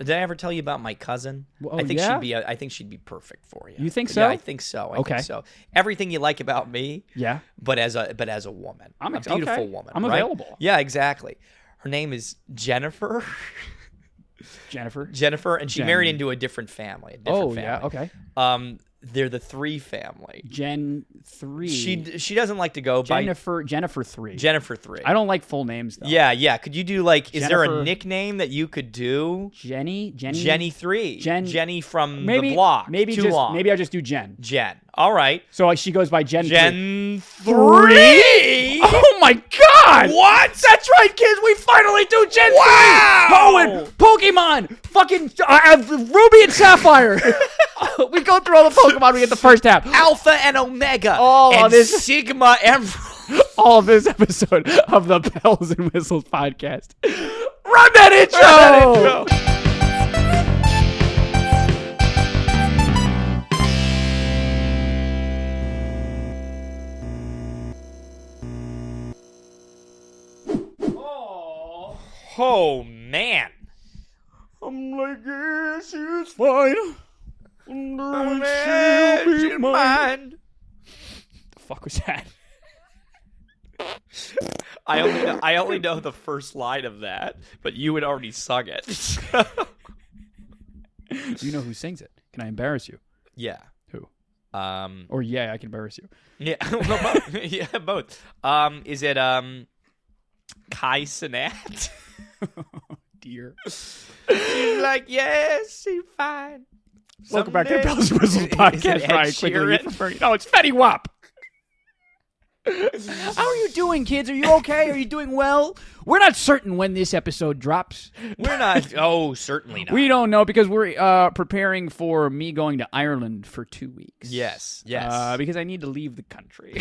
Did I ever tell you about my cousin? Oh, I think yeah? I think she'd be perfect for you. You think so? Yeah, I think so. I Okay. think so. Everything you like about me. Yeah. But as a woman, I'm a beautiful okay. woman. I'm right? available. Yeah, exactly. Her name is Jennifer. Jennifer, and she married into a different family. Yeah, okay. They're the 3 family. Gen 3. She doesn't like to go by Jennifer 3. Jennifer 3. I don't like full names though. Yeah. Could you do like? Is there Jennifer, a nickname that you could do? Jenny 3. Jenny from the block. Maybe I'll just do Jen. All right. So she goes by Jen 3. Oh my God! What? That's right, kids. We finally do Gen 3. Oh, and Pokemon, fucking Ruby and Sapphire. We go through all the Pokemon. We get the first half. Alpha and Omega. And this Sigma Emerald. All of this episode of the Bells and Whistles podcast. Run that intro! Oh man. I'm like, yes, it's fine. She'll be mine. The fuck was that? I only know the first line of that, but you had already sung it. Do you know who sings it? Can I embarrass you? Yeah. Who? Or I can embarrass you. Yeah, well, both. Yeah, both. Is it Kai Cenat? Oh, dear. She's like, yes, she's fine. Welcome back to the Bells and Whistles podcast. Ryan quickly. No, it's Fetty Wap. How are you doing, kids? Are you okay? Are you doing well? We're not certain when this episode drops. We're not. Oh, certainly not. We don't know because we're preparing for me going to Ireland for 2 weeks. Yes. Because I need to leave the country.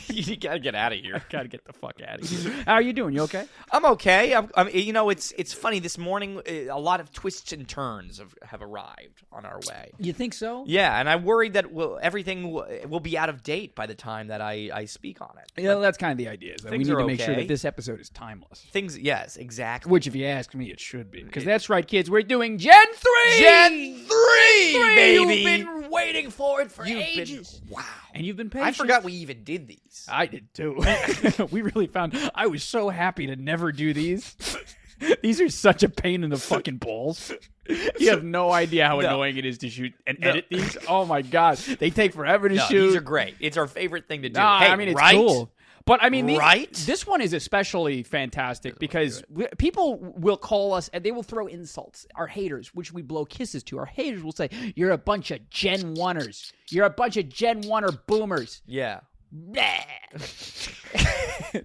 You gotta get out of here. I gotta get the fuck out of here. How are you doing? You okay? I'm okay. I'm you know, it's funny. This morning, a lot of twists and turns have arrived on our way. You think so? Yeah, and I'm worried that everything will be out of date by the time that I speak on it. Yeah, that's kind of the idea. Is that we need to make sure okay. that this episode is timeless. Yes, exactly. Which, if you ask me, it should be. Because that's right, kids. We're doing Gen 3! Gen 3, baby! You've been waiting for it for ages. Wow. And you've been patient. I forgot we even did these. I did, too. We really found... I was so happy to never do these. These are such a pain in the fucking balls. You have no idea how annoying it is to shoot and edit these. Oh, my God. They take forever to shoot. These are great. It's our favorite thing to do. Hey, I mean, it's cool. But, I mean, right? This one is especially fantastic because people will call us and they will throw insults. Our haters, which we blow kisses to, our haters will say, you're a bunch of Gen 1ers. You're a bunch of Gen 1er boomers. Yeah.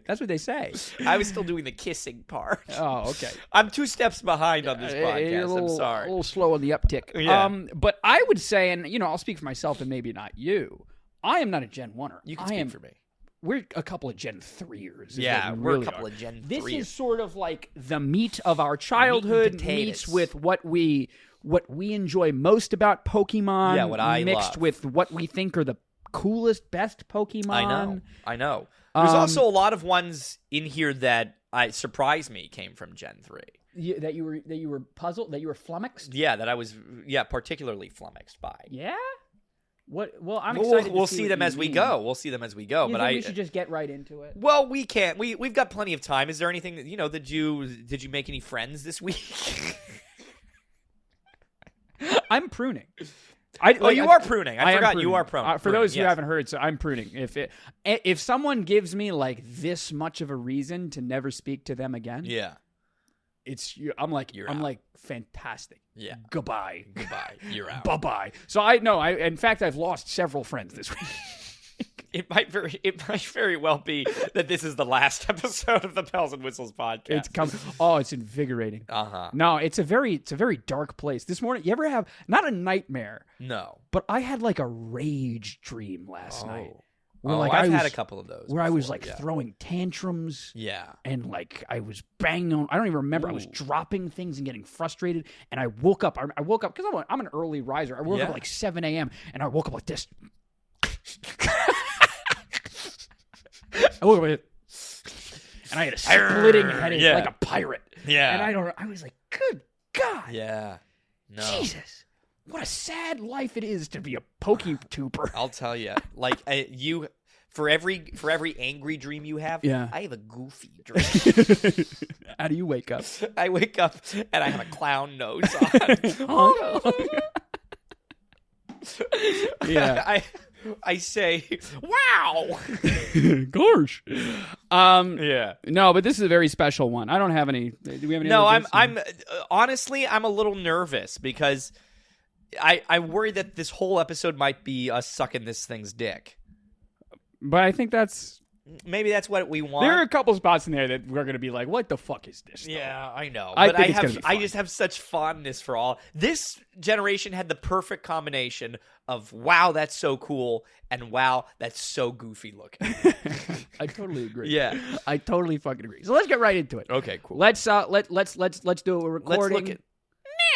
That's what they say. I was still doing the kissing part. Oh, okay. I'm 2 steps behind on this podcast. I'm sorry. A little slow on the uptick. Yeah. But I would say, and I'll speak for myself and maybe not you, I am not a Gen 1er. You can speak for me. We're a couple of Gen 3ers. Yeah, we're a couple of Gen 3ers. This is sort of like the meat of our childhood meets with what we enjoy most about Pokemon. Yeah, what I mixed love. with what we think are the coolest, best Pokemon. I know. There's also a lot of ones in here that surprised me came from Gen 3. That you were puzzled, that you were flummoxed? Yeah, that I was particularly flummoxed by. Yeah? What? Well, I'm excited. We'll see them as we go. We'll see them as we go. You but think we should just get right into it. Well, we can't. We've got plenty of time. Is there anything that did you make any friends this week? I'm pruning. You are pruning. I forgot you are pruning. For those who haven't heard, so I'm pruning. If someone gives me like this much of a reason to never speak to them again, I'm like fantastic. Yeah. Goodbye. You're out. Bye-bye. So in fact I've lost several friends this week. It might very well be that this is the last episode of the Bells and Whistles podcast. It's invigorating. Uh-huh. No, it's a very dark place. This morning, you ever have not a nightmare? No. But I had like a rage dream last night. I've had a couple of those. Where I was like throwing tantrums. Yeah. And like I was banging on. I don't even remember. I was dropping things and getting frustrated. And I woke up. I woke up because I'm an early riser. I woke up at like 7 a.m. and I woke up like this. I woke up like this. And I had a splitting headache like a pirate. Yeah. And I was like, good God. Yeah. No. Jesus. What a sad life it is to be a PokeTuber. I'll tell you. Like, you... For every angry dream you have, Yeah. I have a goofy dream. How do you wake up? I wake up and I have a clown nose on. Yeah. I say, wow. Gosh. Yeah. No, but this is a very special one. I don't have any. Do we have any? No, other I'm honestly, I'm a little nervous because I worry that this whole episode might be us sucking this thing's dick. But I think that's... Maybe that's what we want. There are a couple spots in there that we're going to be like, what the fuck is this? Yeah, I know. I But think it's gonna be fun. I just have such fondness for all. This generation had the perfect combination of, wow, that's so cool, and wow, that's so goofy looking. I totally agree. Yeah. I totally fucking agree. So let's get right into it. Okay, cool. Let's do it. We're recording. Let's look at...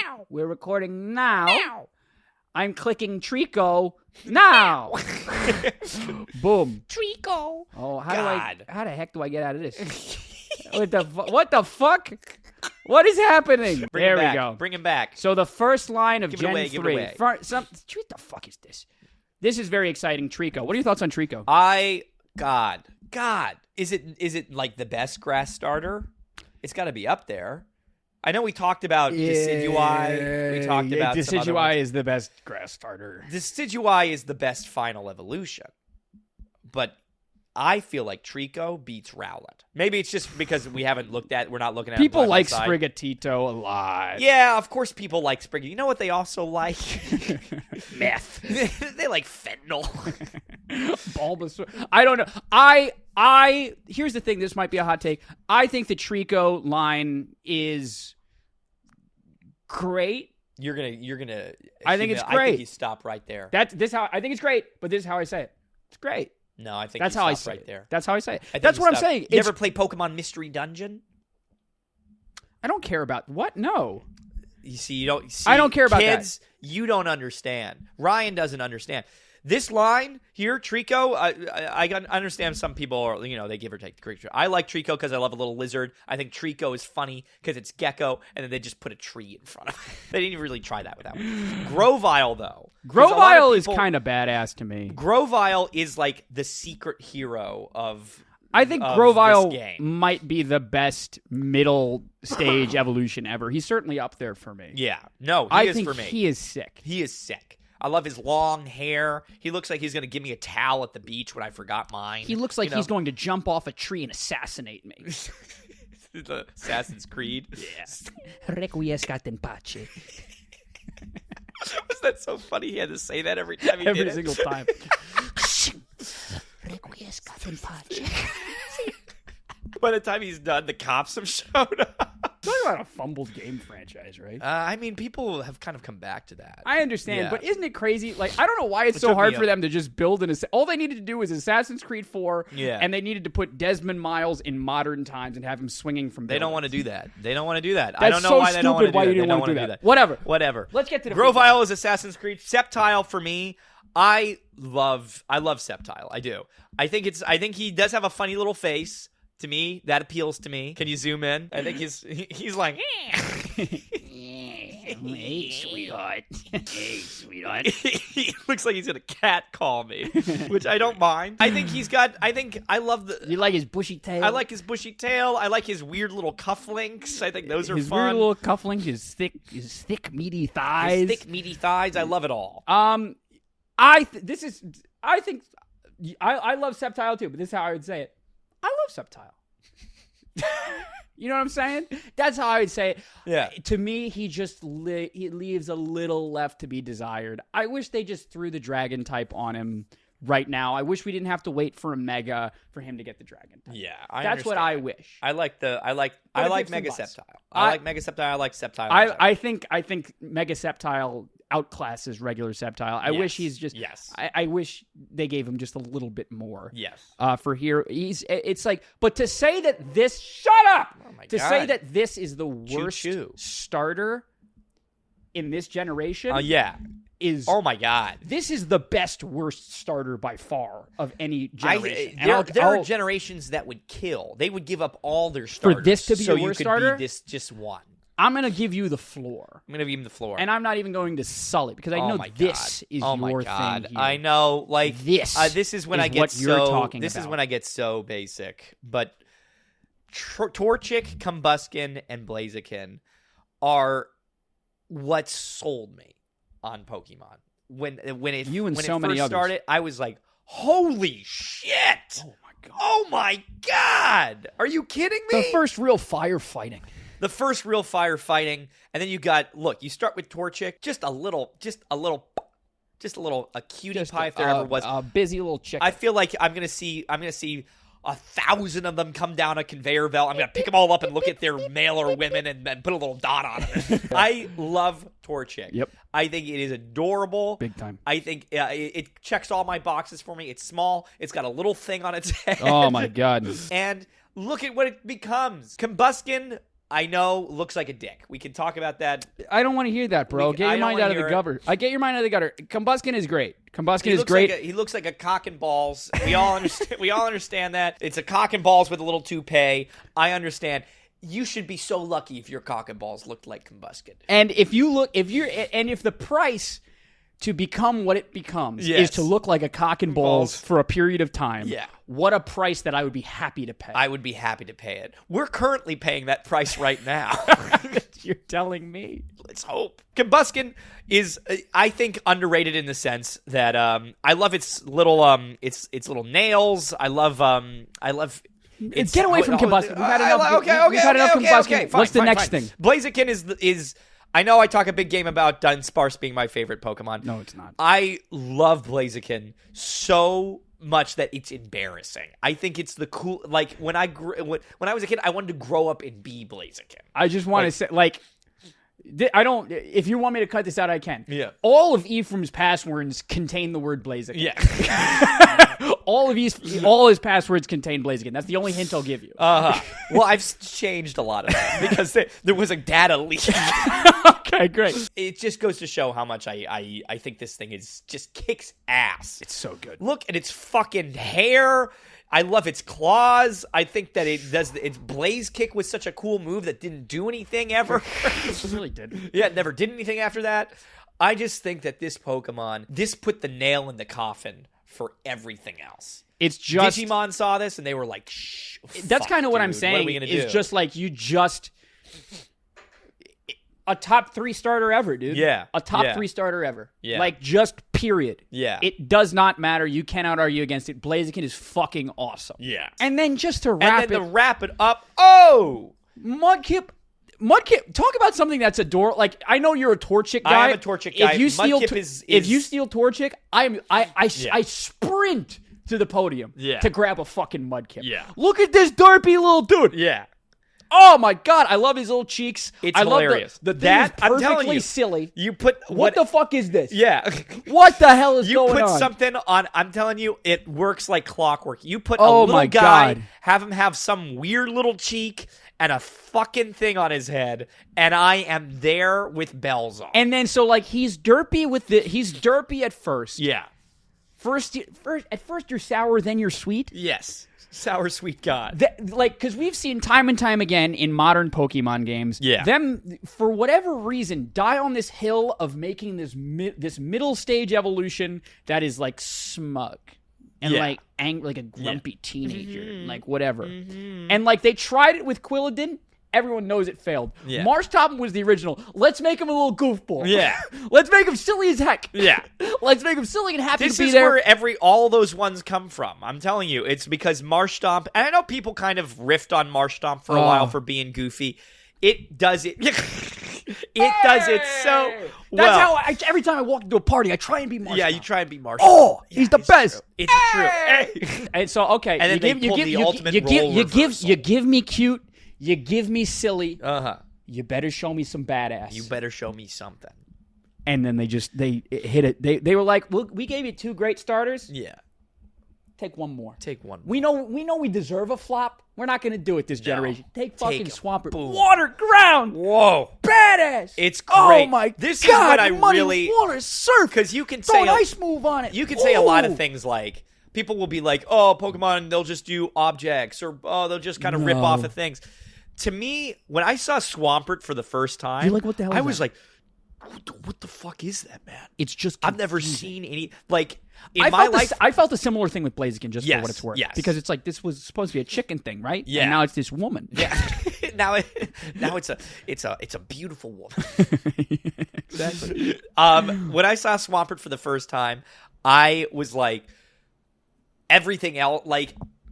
now. We're recording now. I'm clicking Trico now. Boom. Trico. Oh, God. how the heck do I get out of this? What the fuck? What is happening? There we go. Bring him back. So the first line of Give it Gen away, 3. give it away. What the fuck is this? This is very exciting, Trico. What are your thoughts on Trico? God, is it like the best grass starter? It's got to be up there. I know we talked about Decidueye. We talked about some other Decidueye ones. is the best grass starter. Decidueye is the best final evolution. But I feel like Trico beats Rowlet. Maybe it's just because we're not looking at People it like side. Sprigatito a lot. Yeah, of course people like Sprigga. You know what they also like? Meth. They like fentanyl. Bulbasaur. I don't know. Here's the thing. This might be a hot take. I think the Trico line is great. You're gonna. I think it's I great. think you stop right there. I think it's great, but this is how I say it. It's great. No, I think That's you how I stop say right it. there. That's how I say it. I think That's you what I'm stop. saying. You ever play Pokemon Mystery Dungeon? I don't care about what? No. You see, you don't. I don't care about that. Kids, you don't understand. Ryan doesn't understand. This line here, Trico, I understand some people are, they give or take the creature. I like Trico because I love a little lizard. I think Trico is funny because it's Gecko, and then they just put a tree in front of it. They didn't even really try that with that one. Grovyle, though. Grovyle is kind of badass to me. Grovyle is like the secret hero of I think this Grovyle game. might be the best middle stage evolution ever. He's certainly up there for me. Yeah. No, I is think for me. he is sick. He is sick. I love his long hair. He looks like he's going to give me a towel at the beach when I forgot mine. He looks like he's going to jump off a tree and assassinate me. The Assassin's Creed. Yeah. Requiescat in pace. Was that so funny? He had to say that every time he Every did single it. time. Requiescat in pace. By the time he's done, the cops have showed up. Talk about a fumbled game franchise, right? I mean, people have kind of come back to that. I understand, Yeah. but isn't it crazy? Like, I don't know why it's It so took hard me for them to just build all they needed to do was Assassin's Creed 4, Yeah. and they needed to put Desmond Miles in modern times and have him swinging from They don't want to do that. They don't want to do that. I That's don't know so why they don't want to stupid why do you that. didn't They don't want to wanna do that. Whatever. Whatever. Let's get to the Grovyle is Assassin's Creed. Sceptile for me. I love Sceptile. I do. I think he does have a funny little face. To me, that appeals to me. Can you zoom in? I think he's like, Hey, sweetheart. Hey, sweetheart. he looks like he's gonna cat call me, which I don't mind. I think I love the. You like his bushy tail? I like his bushy tail. I like his weird little cufflinks. I think those are his fun. weird little cufflinks, his thick, meaty thighs. His thick, meaty thighs. I love it all. I think I love Sceptile too, but this is how I would say it. I love Sceptile. You know what I'm saying? That's how I would say it. Yeah. To me, he just he leaves a little left to be desired. I wish they just threw the dragon type on him right now. I wish we didn't have to wait for a Mega for him to get the dragon type. Yeah, That's what I wish. I like But it Mega gives him buzz. Sceptile. I like Mega Sceptile. I like Sceptile. I think Mega Sceptile outclasses regular Sceptile. I wish he's just. Yes. I wish they gave him just a little bit more. Yes. For here, it's like, but to say that this, shut up. Oh my to God. say that this is the worst Choo-choo. starter in this generation. Yeah. Is Oh my God. this is the best worst starter by far of any generation. And There are I'll- generations that would kill. They would give up all their starters this to be so your you worst could starter? be this just one. I'm going to give you the floor. I'm gonna give him the floor. And I'm not even going to sully because I know this is your thing here. I know, like this is when is I get what you're talking This is about. when I get so basic. But Torchic, Combuskin, and Blaziken are what sold me on Pokemon. When it many first others. started, I was like, "Holy shit! Oh my god! Oh my god! Are you kidding me?" The first real firefighting. The first real firefighting, and then you start with Torchic, just a cutie pie if there ever was. A busy little chick. I feel like I'm gonna see 1,000 of them come down a conveyor belt. I'm gonna pick them all up and look at their male or women and put a little dot on it. I love Torchic. Yep. I think it is adorable. Big time. I think it checks all my boxes for me. It's small. It's got a little thing on its head. Oh my god! And look at what it becomes. Combuskin, I know, looks like a dick. We can talk about that. I don't want to hear that, bro. Get your mind out of the gutter. I get your mind out of the gutter. Combuskin is great. Combuskin is great. He looks like a cock and balls. We all understand. We all understand that it's a cock and balls with a little toupee. I understand. You should be so lucky if your cock and balls looked like Combuskin. And if the price to become what it becomes is to look like a cock and balls for a period of time. Yeah. What a price that I would be happy to pay. I would be happy to pay it. We're currently paying that price right now. You're telling me. Let's hope. Combuskin is, I think, underrated in the sense that I love its little its little nails. I love. Get away from Combuskin. We've had enough. We've had enough Combuskin. What's the next thing? Blaziken is. I know I talk a big game about Dunsparce being my favorite Pokemon. No, it's not. I love Blaziken so much that it's embarrassing. I think it's the cool. Like when I was a kid, I wanted to grow up and be Blaziken. I just want to say, like, I don't. If you want me to cut this out, I can. Yeah. All of Ephraim's passwords contain the word Blaziken. Yeah. all his passwords contain Blaziken. That's the only hint I'll give you. Well, I've changed a lot of them because there was a data leak. Okay, great. It just goes to show how much I think this thing just kicks ass. It's so good. Look at its fucking hair. I love its claws. I think that its Blaze Kick was such a cool move that didn't do anything ever. It really did. Yeah, it never did anything after that. I just think that this Pokemon, put the nail in the coffin for everything else. It's just Digimon saw this and they were like, "Shh." That's kind of what I'm dude. saying. What are we gonna do? It's just like a top 3 starter ever, dude. Yeah. A top 3 starter ever. Yeah. Like, just period. Yeah. It does not matter. You cannot argue against it. Blaziken is fucking awesome. Yeah. And then just to wrap it up, Mudkip, talk about something that's adorable. Like, I know you're a Torchic guy. I am a Torchic guy. If you steal Torchic, I sprint to the podium to grab a fucking Mudkip. Yeah. Look at this derpy little dude. Yeah. Oh my god, I love his little cheeks. It's Love hilarious. the thing is I'm telling perfectly you, silly. You put What the fuck is this? Yeah. What the hell is You going put on? something on. I'm telling you, it works like clockwork. You put Oh a little my guy, God. have him have some weird little cheek and a fucking thing on his head, and I am there with bells on. And then so like he's derpy at first. Yeah. At first you're sour, then you're sweet. Yes. Sour sweet god. Because we've seen time and time again in modern Pokemon games, them, for whatever reason, die on this hill of making this middle stage evolution that is like smug and like angry, like a grumpy teenager, like whatever. And like they tried it with Quilladin. Everyone knows it failed. Yeah. Marshtoppin was the original. Let's make him a little goofball. Yeah. Let's make him silly as heck. Yeah. Let's make him silly and happy This to be is there. where all those ones come from. I'm telling you, it's because Marshtomp, and I know people kind of riffed on Marshtomp for a while for being goofy. It does it. It does it so well. That's how every time I walk into a party, I try and be Marshtomp. Yeah, you try and be Marshtomp. Oh, he's the best. True. It's true. Hey. And so, okay. And then they pull the ultimate role reversal. You give me cute. You give me silly. Uh-huh. You better show me some badass. You better show me something. And then they hit it. They were like, well, we gave you 2 great starters. Yeah. Take one more. Take one more. We know we deserve a flop. We're not going to do it this generation. Take fucking Swampert. Boom. Water, ground. Whoa. Badass. It's great. Oh my this God. Is what I money, really water, surf. Because you can Throw say an ice move on it. You can say a lot of things like people will be like, "Oh, Pokemon, they'll just do objects or they'll just kind of rip off of things." to me, when I saw Swampert for the first time, You're like, what the hell I is was that? like, what the fuck is that, man? It's just I've never confusing. seen any like in I my felt life. I felt a similar thing with Blaziken, just Yes, for what it's worth. yes. Because it's like this was supposed to be a chicken thing, right? Yeah. And now it's this woman. Yeah. now it's a beautiful woman. Exactly. When I saw Swampert for the first time, I was like, everything else,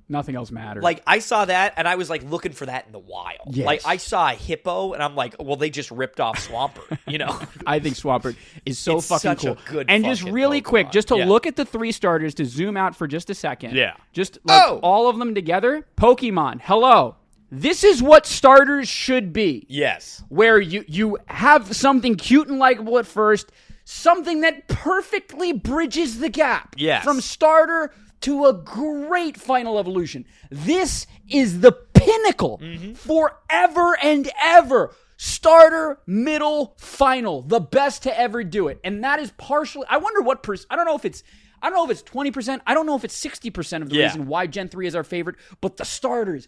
Nothing else matters. like I saw that and I was like looking for that in the wild. Yes. Like I saw a hippo and I'm like, well, they just ripped off Swampert, you know? I think Swampert is so It's fucking such a cool. good and just fucking really quick, Pokemon. just to Yeah. look at the 3 starters, to zoom out for just a second. Yeah. Just like Oh! all of them together. Pokemon, hello. This is what starters should be. Yes. Where you have something cute and likable at first, something that perfectly bridges the gap Yes. from starter to a great final evolution. This is the pinnacle forever and ever. Starter, middle, final, the best to ever do it, and that is partially. I wonder what I don't know if it's 20%. I don't know if it's 60% of the Yeah. reason why Gen 3 is our favorite. But the starters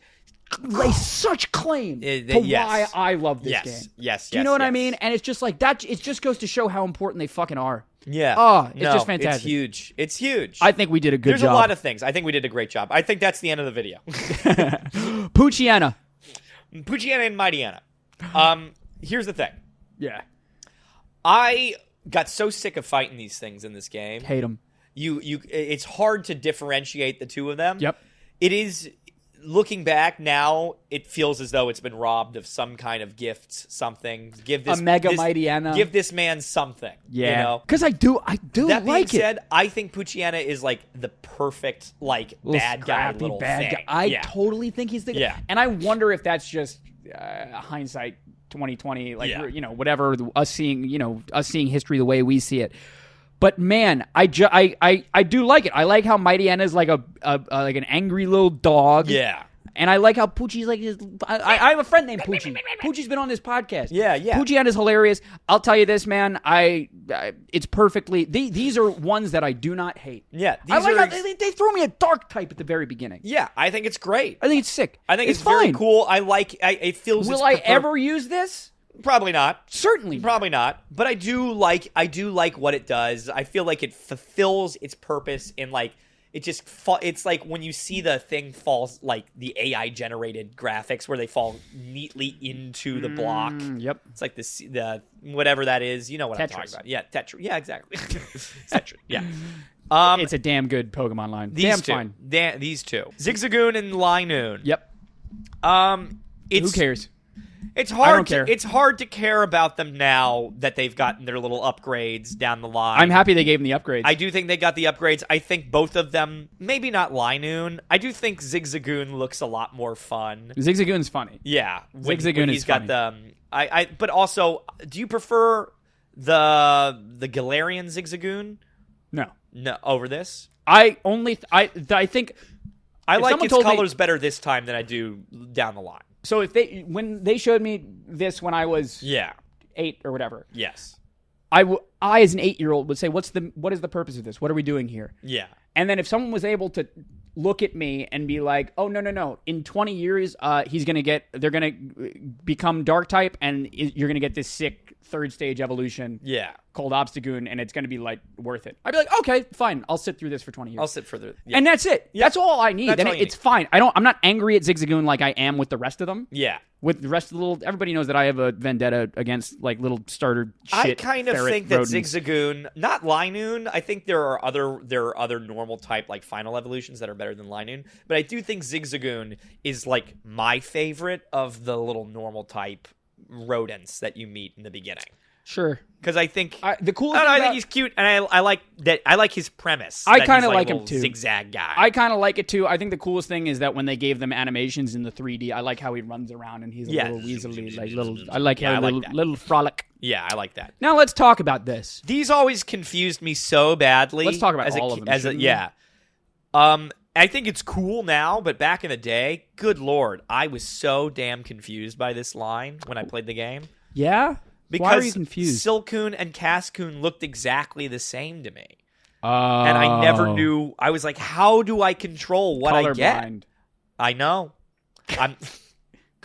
lay such claim to yes. why I love this Yes. game. Yes. Do you know what I mean? And it's just like that. It just goes to show how important they fucking are. Yeah. Oh, it's No, just fantastic. It's huge. It's huge. I think we did a good There's job. a lot of things. I think we did a great job. I think that's the end of the video. Poochyena. Poochyena and Mightyena. Here's the thing. Yeah. I got so sick of fighting these things in this game. Hate them. It's hard to differentiate the two of them. Yep. It is. Looking back now, it feels as though it's been robbed of some kind of gift, something. Give this A Mega Mightyena. Give this man something. Yeah. You know? Because I do That being like it. said, I think Poochyena is like the perfect Little bad guy, scrappy little bad thing. guy. I yeah. totally think he's the guy. Yeah. And I wonder if that's just hindsight 2020, like Yeah. whatever, us seeing history the way we see it. But man, I do like it. I like how Mightyena is like like an angry little dog. Yeah. And I like how Poochie's like his. I have a friend named Poochie. Poochie's been on this podcast. Yeah, yeah. Poochyena is hilarious. I'll tell you this, man. It's perfectly. These are ones that I do not hate. Yeah, I these like are how they throw me a dark type at the very beginning. Yeah, I think it's great. I think it's sick. I think it's fine. very cool. I like. It feels. Will it's I preferred- ever use this? Probably not. Certainly. Probably not. But I do like what it does. I feel like it fulfills its purpose in like it just it's like when you see the thing falls like the AI generated graphics where they fall neatly into the block. Yep. It's like the whatever that is. You know what I'm Tetris. talking about. Yeah, Tetris. Yeah, exactly. Tetris. Yeah. It's a damn good Pokemon line. These Damn two. fine. These two. Zigzagoon and Linoon. Yep. It's Who cares? It's hard. don't care. It's hard to care about them now that they've gotten their little upgrades down the line. I'm happy they gave him the upgrades. I do think they got the upgrades. I think both of them, maybe not Linoon. I do think Zigzagoon looks a lot more fun. Zigzagoon's funny. Yeah, Zigzagoon he's is got funny. the. But also, do you prefer the Galarian Zigzagoon? No. No, over this. I think. I If like someone its told me- colors better this time than I do down the line. So when they showed me this when I was Yeah. 8 or whatever, Yes. I as an 8-year-old would say, what is the purpose of this? What are we doing here? Yeah. And then if someone was able to look at me and be like, oh, no, in 20 years, they're going to become dark type and you're going to get this sick third stage evolution Yeah. called Obstagoon and it's going to be like worth it. I'd be like, okay, fine. I'll sit through this for 20 years. I'll sit further. Yeah. And that's it. That's all I need. That's Then all you it's need. fine. I'm not angry at Zigzagoon like I am with the rest of them. Yeah. With the rest of the little, everybody knows that I have a vendetta against like little starter shit. I kind of ferret think that rodents. Zigzagoon, not Linoon. I think there are other normal type like final evolutions that are better than Linoon, but I do think Zigzagoon is like my favorite of the little normal type rodents that you meet in the beginning. Sure. Because I think The coolest I don't know, thing I about- think he's cute, and I like that. I like his premise. I that kinda he's, like a him, little too. Zigzag guy. I kind of like it too. I think the coolest thing is that when they gave them animations in the 3D, I like how he runs around and he's a Yeah. little weaselly, like little. I like Yeah, how I like little, that. little frolic. Yeah, I like that. Now let's talk about this. These always confused me so badly. Let's talk about as all a, of them, As a, shouldn't we? yeah. I think it's cool now, but back in the day, good lord, I was so damn confused by this line when I played the game. Yeah. Because Why are you confused? Silcoon and Cascoon looked exactly the same to me. Oh. And I never knew. I was like, how do I control what I get? Colorblind. I know. I'm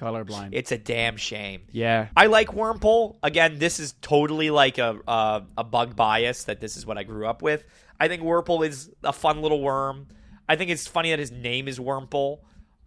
Colorblind. It's a damn shame. Yeah. I like Wurmple. Again, this is totally like a bug bias that this is what I grew up with. I think Wurmple is a fun little worm. I think it's funny that his name is Wurmple.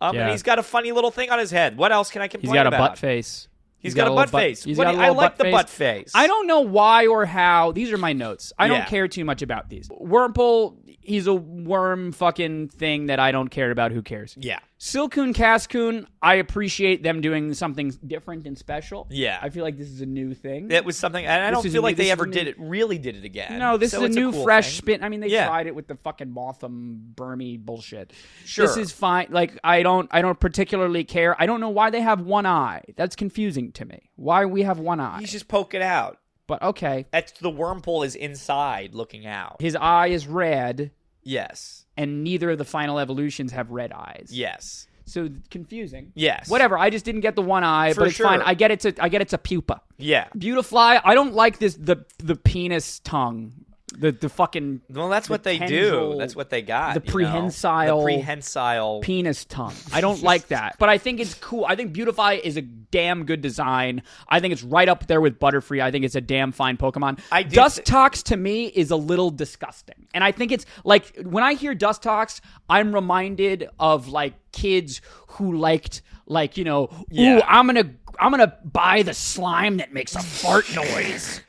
And he's got a funny little thing on his head. What else can I complain about? He's got a butt face. He's got a butt face. I like the butt face. I don't know why or how. These are my notes. I don't care too much about these. Wurmple, he's a worm fucking thing that I don't care about. Who cares? Yeah. Silcoon, Cascoon, I appreciate them doing something different and special. Yeah. I feel like this is a new thing. It was something, and I don't feel like they ever really did it again. No, this is a new, fresh spin. I mean, they tried it with the fucking Motham, Burmy bullshit. Sure. This is fine. Like, I don't particularly care. I don't know why they have one eye. That's confusing to me. Why we have one eye? He's just poking out. But okay. That's the Wurmple is inside looking out. His eye is red. Yes. And neither of the final evolutions have red eyes. Yes. So confusing. Yes. Whatever. I just didn't get the one eye, but it's fine. I get it's a pupa. Yeah. Beautifly. I don't like this the penis tongue. The fucking. Well, that's what they do. That's what they got. The prehensile penis tongue. I don't like that, but I think it's cool. I think Beautify is a damn good design. I think it's right up there with Butterfree. I think it's a damn fine Pokemon. Dustox to me is a little disgusting, and I think it's like when I hear Dustox, I'm reminded of like kids who liked ooh, I'm gonna buy the slime that makes a fart noise.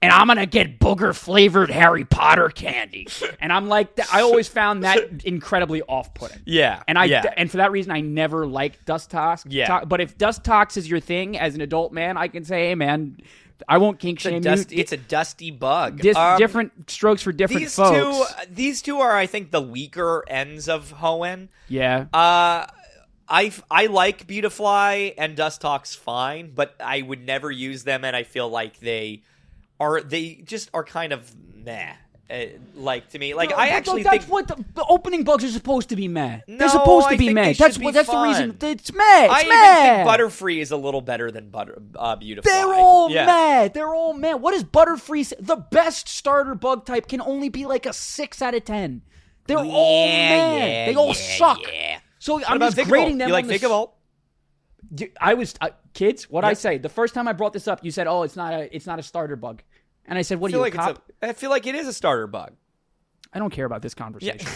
And I'm going to get booger-flavored Harry Potter candy. And I'm like, I always found that incredibly off-putting. Yeah. And for that reason, I never liked Dustox. Yeah. But if Dustox is your thing as an adult man, I can say, hey, man, I won't kink shame you. It's a dusty bug. Different strokes for different folks. These two are, I think, the weaker ends of Hoenn. Yeah. I like Beautifly and Dustox fine, but I would never use them, and I feel like they just are kind of meh. Like to me, like I actually that's think what the opening bugs are supposed to be meh. No, They're supposed to I be think meh. they That's should be the fun. reason. It's meh. I It's even meh. think Butterfree is a little better than Beautifly. They're all meh. They're all meh. What is Butterfree? The best starter bug type can only be like a 6 out of 10. They're all meh. They all suck. Yeah. So I'm just grading them. You like Vikavolt? I was kids. What I say? The first time I brought this up, you said, "Oh, it's not a starter bug." And I said, "What are you, a cop?" I feel like it is a starter bug. I don't care about this conversation.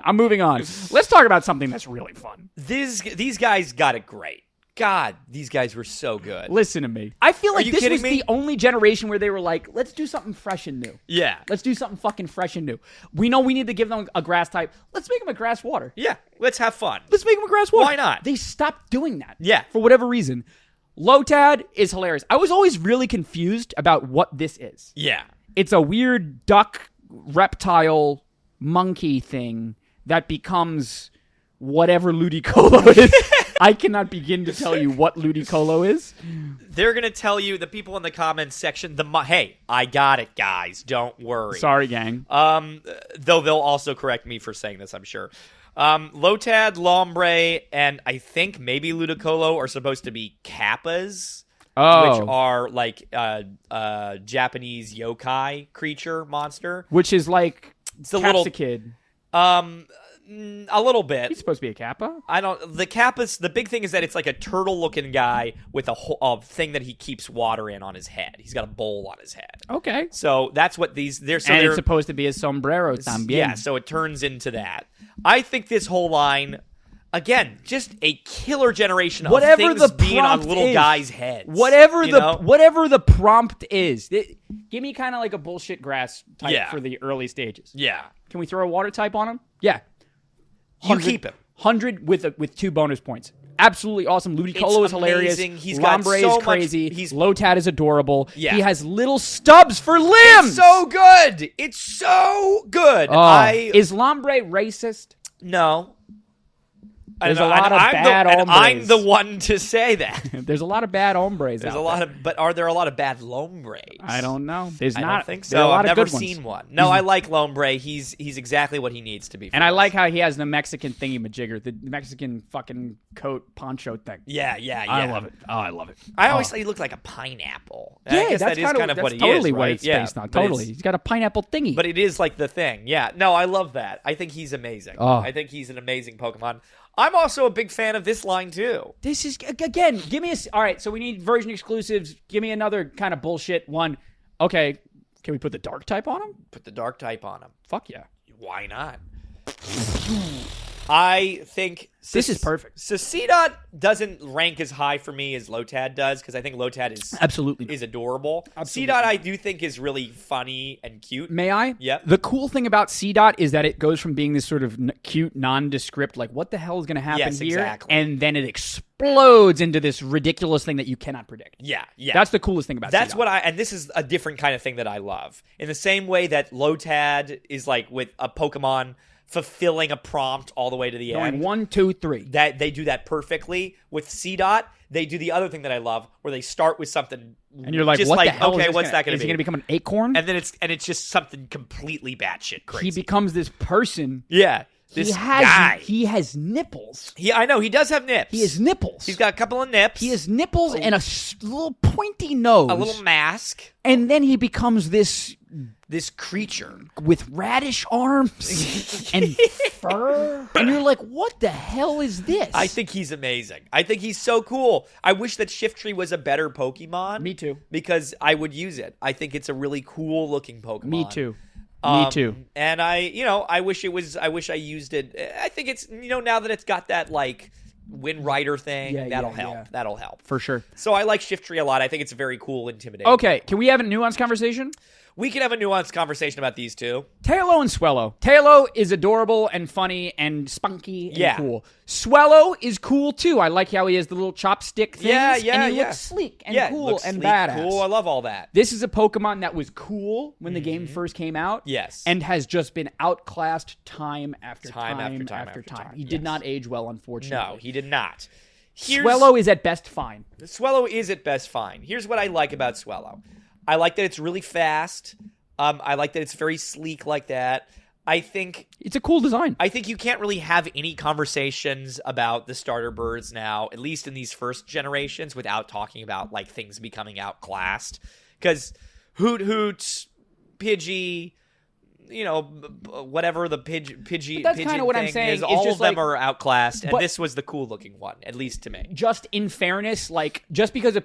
I'm moving on. Let's talk about something that's really fun. These guys got it great. God, these guys were so good. Listen to me. I feel like this was me? the only generation where they were like, let's do something fresh and new. Yeah. Let's do something fucking fresh and new. We know we need to give them a grass type. Let's make them a grass water. Yeah. Let's have fun. Let's make them a grass water. Why not? They stopped doing that. Yeah. For whatever reason. Lotad is hilarious. I was always really confused about what this is. Yeah. It's a weird duck, reptile, monkey thing that becomes whatever Ludicolo is. I cannot begin to tell you what Ludicolo is. They're going to tell you, the people in the comments section, hey, I got it, guys. Don't worry. Sorry, gang. Though they'll also correct me for saying this, I'm sure. Lotad, Lombre, and I think maybe Ludicolo are supposed to be Kappas, which are like Japanese yokai creature monster. Which is like it's a little kid. A little bit. He's supposed to be a Kappa? The Kappas, the big thing is that it's like a turtle-looking guy with a thing that he keeps water in on his head. He's got a bowl on his head. Okay. So that's what they're it's supposed to be a sombrero también. Yeah, so it turns into that. I think this whole line, again, just a killer generation of things being on little guys' heads. Whatever the prompt is. Give me kind of like a bullshit grass type for the early stages. Yeah. Can we throw a water type on him? Yeah. You keep him. 100 with 2 bonus points. Absolutely awesome. Ludicolo is hilarious. He's got Lombre so is crazy. Much, Lotad is adorable. Yeah. He has little stubs for limbs. It's so good. It's so good. Is Lombre racist? No. There's a lot of bad hombres. I'm the one to say that. There's a lot of bad hombres. But are there a lot of bad Lombres? I don't know. I don't think so. I've never seen one. No, I like Lombre. He's exactly what he needs to be. And I like how he has the Mexican thingy-majigger, the Mexican fucking coat poncho thing. Yeah. I love it. Oh, I love it. I always thought he looked like a pineapple. Yeah, I guess that's kind of what he totally is, what right? it's based on. Totally. He's got a pineapple thingy. But it is like the thing. Yeah. No, I love that. I think he's amazing. Oh. I think he's an amazing Pokemon. I'm also a big fan of this line too. This is, again, give me all right, so we need version exclusives. Give me another kind of bullshit one. Okay, can we put the dark type on him? Put the dark type on him. Fuck yeah. Why not? I think This is perfect. So C-Dot doesn't rank as high for me as Lotad does, because I think Lotad is Absolutely. is adorable. Absolutely. C-Dot I do think is really funny and cute. May I? Yep. The cool thing about C-Dot is that it goes from being this sort of cute, nondescript, like, what the hell is going to happen Yes, here? exactly. And then it explodes into this ridiculous thing that you cannot predict. Yeah. That's the coolest thing about That's C-Dot. what and this is a different kind of thing that I love. In the same way that Lotad is like with a Pokemon fulfilling a prompt all the way to the Going end. 1, 2, 3. That they do that perfectly. With C-Dot, they do the other thing that I love, where they start with something, And you're like, just what like, the hell okay, is this what's that going to Is be? he going to become an acorn? And then it's just something completely batshit crazy. He becomes this person. yeah, this has, guy. He has nipples. I know he does have nips. He has nipples. He's got a couple of nips. He has nipples and a little pointy nose. a little mask. And then he becomes this Creature. with radish arms and fur. And you're like, what the hell is this? I think he's amazing. I think he's so cool. I wish that Shiftry was a better Pokemon. Me too. Because I would use it. I think it's a really cool looking Pokemon. Me too. Me too. And I wish I used it. I think it's, now that it's got that like Wind Rider thing, that'll help. yeah. That'll help. For sure. So I like Shiftry a lot. I think it's a very cool, intimidating. Okay, can we have a nuanced conversation? We can have a nuanced conversation about these two. Tailo and Swellow. Tailo is adorable and funny and spunky and cool. Swellow is cool too. I like how he has the little chopstick things. And he looks sleek and cool looks and sleek, badass. Cool. I love all that. This is a Pokemon that was cool when the game first came out. Yes. And has just been outclassed time after Time time. after time. He did not age well, unfortunately. No, he did not. Swellow is at best fine. Swellow is at best fine. Here's what I like about Swellow. I like that it's really fast. I like that it's very sleek like that. I think it's a cool design. I think you can't really have any conversations about the starter birds now, at least in these first generations, without talking about like things becoming outclassed. Because Hoot Hoot, Pidgey, whatever the Pidgey. But that's kind of what I'm saying. Is, all just of them like, are outclassed, and but, this was the cool looking one, at least to me. Just in fairness, like just because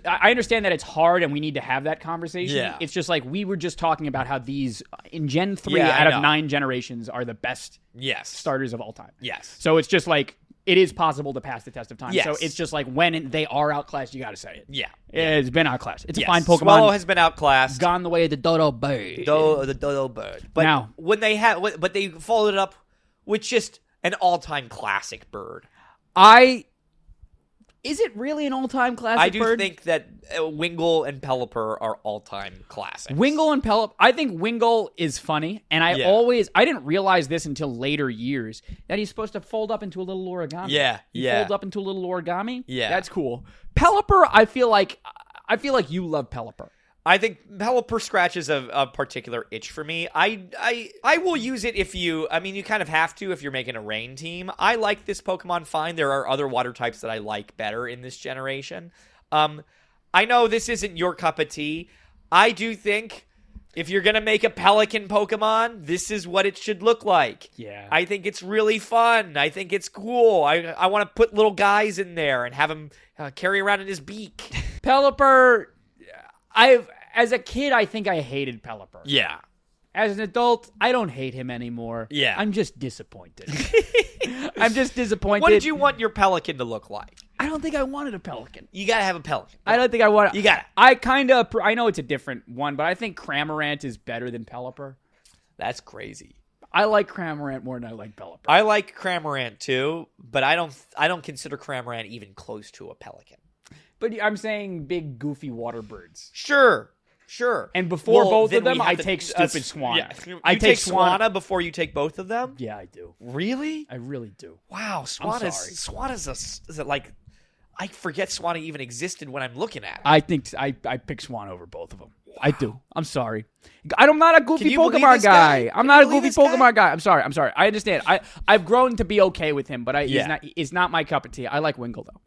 I understand that it's hard and we need to have that conversation. Yeah. It's just like we were just talking about how these in Gen 3 Yeah, out I know. of 9 generations are the best Yes. starters of all time. Yes. So it's just like it is possible to pass the test of time. Yes. So it's just like when they are outclassed, you got to say it. Yeah. It's been outclassed. It's Yes. a fine Pokemon. Swallow has been outclassed. Gone the way of the dodo bird. The dodo bird. But Now- when they but they followed it up with just an all-time classic bird. Is it really an all-time classic I do bird? think that Wingull and Pelipper are all-time classics. Wingull and Pelipper. I think Wingull is funny, and I didn't realize this until later years, that he's supposed to fold up into a little origami. He folds up into a little origami. Yeah. That's cool. Pelipper, I feel like you love Pelipper. I think Pelipper scratches a particular itch for me. I will use it if you kind of have to if you're making a rain team. I like this Pokemon fine. There are other water types that I like better in this generation. I know this isn't your cup of tea. I do think if you're going to make a Pelican Pokemon, this is what it should look like. Yeah. I think it's really fun. I think it's cool. I want to put little guys in there and have him carry around in his beak. Pelipper, as a kid, I think I hated Pelipper. Yeah. As an adult, I don't hate him anymore. Yeah. I'm just disappointed. I'm just disappointed. What did you want your Pelican to look like? I don't think I wanted a Pelican. You gotta have a Pelican. I don't think I want. You got it. I know it's a different one, but I think Cramorant is better than Pelipper. That's crazy. I like Cramorant more than I like Pelipper. I like Cramorant too, but I don't consider Cramorant even close to a Pelican. But I'm saying big goofy water birds. Sure. And before both then of them, we have I to- take stupid Swanna. Yeah. I You take Swanna before you take both of them? Yeah, I do. Really? I really do. Wow, Swanna's is it like I forget Swanna even existed when I'm looking at it. I think I pick Swan over both of them. Wow. I do. I'm sorry. I'm not a goofy Can you believe Pokemon this guy? guy. I'm Can not you a believe goofy this guy? Pokemon guy. I'm sorry. I understand. I've grown to be okay with him, but Yeah. he's not my cup of tea. I like Wingull though.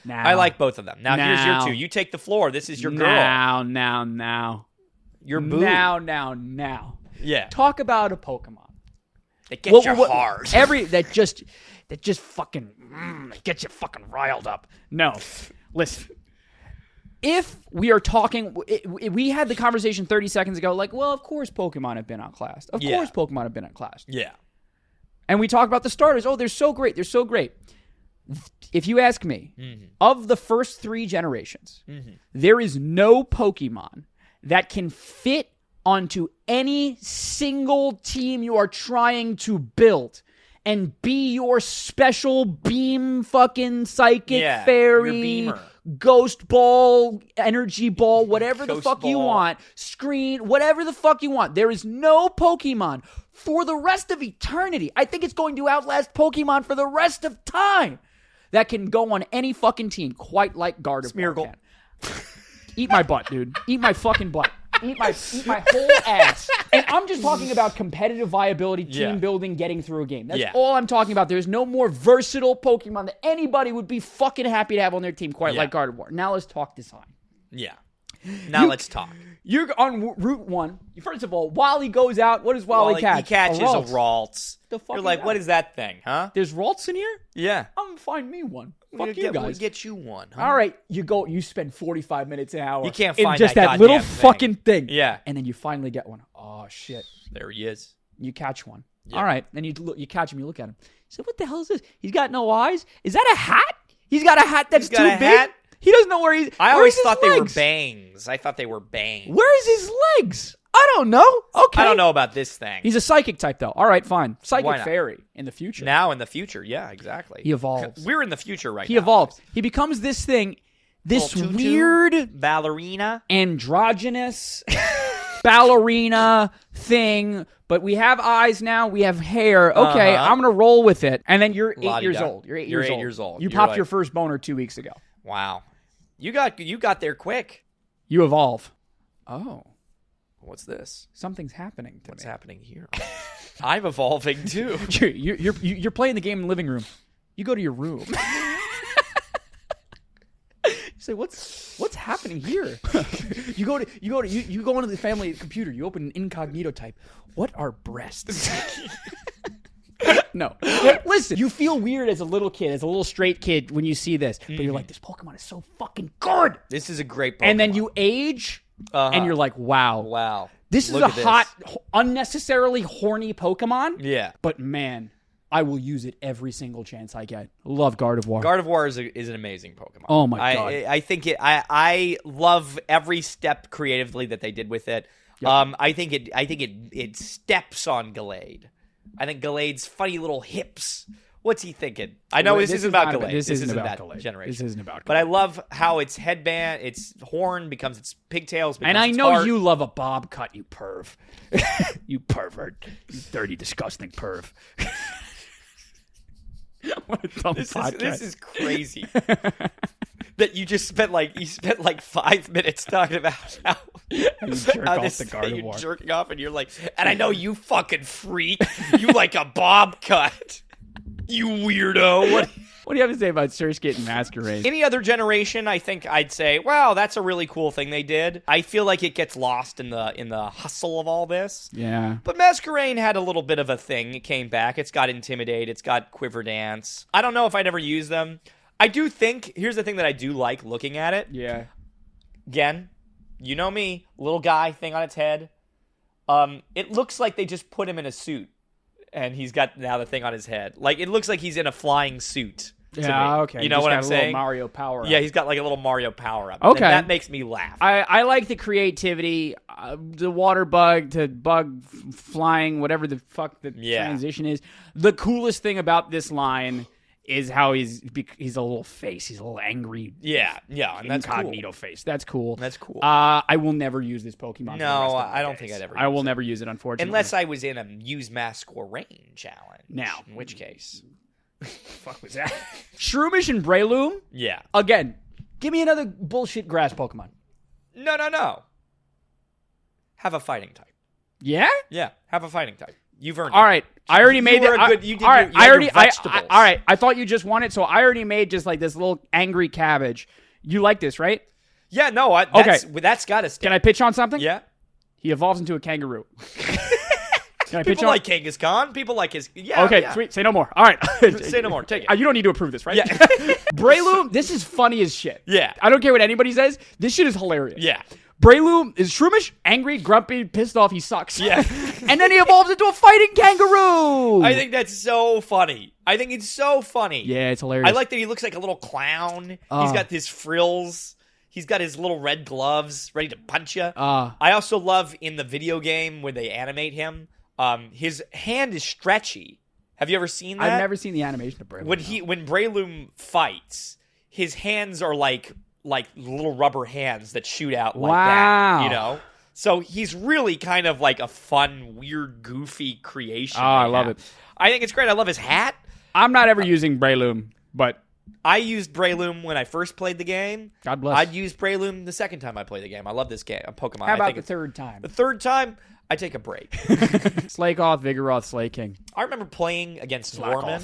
Now I like both of them. Now here's your Now. two. You take the floor. This is your girl. Now. Your boo. Now. Yeah. Talk about a Pokemon It gets your heart. That just fucking gets you fucking riled up. No, listen. If we are talking, we had the conversation 30 seconds ago, like, well, of course Pokemon have been outclassed. Of course Pokemon have been outclassed. Yeah. And we talk about the starters. Oh, they're so great. They're so great. If you ask me, of the first 3 generations, there is no Pokemon that can fit onto any single team you are trying to build and be your special beam fucking psychic fairy, ghost ball, energy ball, whatever the fuck you want, screen, whatever the fuck you want. There is no Pokemon for the rest of eternity. I think it's going to outlast Pokemon for the rest of time that can go on any fucking team, quite like Gardevoir can. Eat my butt, dude. Eat my fucking butt. Eat my whole ass. And I'm just talking about competitive viability, team building, getting through a game. That's all I'm talking about. There's no more versatile Pokemon that anybody would be fucking happy to have on their team, quite like Gardevoir. Now let's talk design. Yeah. Now let's talk. You're on Route 1. First of all, Wally goes out. What does Wally catch? He catches a Ralts. The fuck You're like, that? what is that thing, huh? There's Ralts in here? Yeah. I'm going to find me one. Fuck you We'll guys. get you one. Huh? All right, you spend 45 minutes an hour. You can't in find just that little goddamn thing. fucking thing. Yeah. And then you finally get one. Oh, shit. There he is. You catch one. Yep. All right. Then you catch him. You look at him. You say, what the hell is this? He's got no eyes? Is that a hat? He's got a hat that's too big? Hat? He doesn't know where he's... I always thought they were bangs. I thought they were bangs. Where is his legs? I don't know. Okay. I don't know about this thing. He's a psychic type, though. All right, fine. Why Psychic not? fairy in the future. Now in the future, yeah, exactly. He evolves. We're in the future right now. He evolves. He becomes this thing, this Little tutu, weird ballerina. androgynous ballerina thing, but we have eyes now, we have hair. Okay, I'm going to roll with it. And then you're 8 years old. You're 8 years old. You popped your first boner 2 weeks ago. Wow. You got there quick. You evolve. Oh. What's this? Something's happening to What's me. happening here? I'm evolving too. You're playing the game in the living room. You go to your room. You say, what's happening here? you go into the family computer. You open an incognito type. What are breasts? No. Listen, you feel weird as a little kid, as a little straight kid when you see this. But you're like, this Pokemon is so fucking good. This is a great Pokemon. And then you age, and you're like, wow. Wow. This is Look a at this. hot, unnecessarily horny Pokemon. Yeah. But man, I will use it every single chance I get. Love Gardevoir. Gardevoir is an amazing Pokemon. Oh my God. I think I love every step creatively that they did with it. Yep. I think it steps on Gallade. I think Gallade's funny little hips. What's he thinking? I know this isn't about Gallade. This isn't about that Gallade. generation. This isn't about Gallade. But I love how its headband, its horn becomes its pigtails. And I its know heart. you love a bob cut, you perv. You pervert. You dirty, disgusting perv. What a dumb podcast. This is crazy. That you just spent like 5 minutes talking about how you jerk how off this the thing, you're Gardevoir. jerking off, and you're like, and I know you fucking freak, you like a bob cut, you weirdo. What do you have to say about Surskit and Masquerade? Any other generation, I think I'd say, wow, that's a really cool thing they did. I feel like it gets lost in the hustle of all this. Yeah. But Masquerade had a little bit of a thing. It came back. It's got Intimidate. It's got Quiver Dance. I don't know if I'd ever use them. I do think, here's the thing that I do like looking at it. Yeah. Again, you know me, little guy thing on its head. It looks like they just put him in a suit, and he's got now the thing on his head. Like, it looks like he's in a flying suit. Yeah, okay. You know what I'm got a saying? little Mario power. Yeah, he's got like a little Mario power-up. Okay. And that makes me laugh. I like the creativity, the water bug to bug flying, whatever the fuck the transition is. The coolest thing about this line is how he's a little face. He's a little angry. Yeah, and that's incognito cool. face. That's cool. That's cool. I will never use this Pokemon. No, I don't think I'd ever. I will never use it, unfortunately. Unless I was in a use Masquerade challenge. Now, in which case, fuck was that? Shroomish and Breloom. Yeah. Again, give me another bullshit grass Pokemon. No. Have a fighting type. Yeah. Yeah, have a fighting type. You've earned. All right, I already made were it. a good- you did all right, your- you had your I vegetables. all right, I thought you just wanted, so I already made just like this little angry cabbage. You like this, right? Yeah, no. That's got to stay. Can I pitch on something? Yeah. He evolves into a kangaroo. Can I pitch People on? like Kangaskhan. People like his. Yeah. Okay, yeah. sweet. Say no more. All right. Say no more. Take it. You don't need to approve this, right? Yeah. Breloom, this is funny as shit. Yeah. I don't care what anybody says. This shit is hilarious. Yeah. Breloom is shroomish, angry, grumpy, pissed off. He sucks. Yeah. And then he evolves into a fighting kangaroo. I think that's so funny. I think it's so funny. Yeah, it's hilarious. I like that he looks like a little clown. He's got his frills. He's got his little red gloves ready to punch you. I also love in the video game when they animate him, his hand is stretchy. Have you ever seen that? I've never seen the animation of Breloom. When Breloom fights, his hands are like little rubber hands that shoot out like that, you know? So he's really kind of like a fun, weird, goofy creation. I love it. I think it's great. I love his hat. I'm not ever using Breloom, but I used Breloom when I first played the game. God bless. I'd use Breloom the second time I played the game. I love this game, Pokemon. How about the third time? The third time, I take a break. Slakoth, Vigoroth, Slaking. I remember playing against Norman.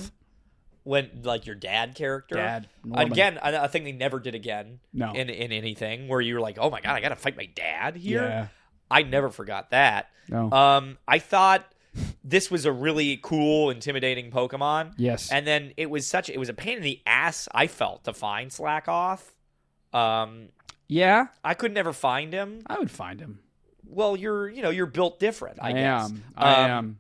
When, like, your dad character. Norman. Again, a thing they never did again No. in anything, where you were like, oh my god, I gotta fight my dad here? Yeah. I never forgot that. No. I thought this was a really cool, intimidating Pokemon. Yes. And then it was a pain in the ass, I felt, to find Slackoth. Yeah? I could never find him. I would find him. Well, you're built different, I guess. I am.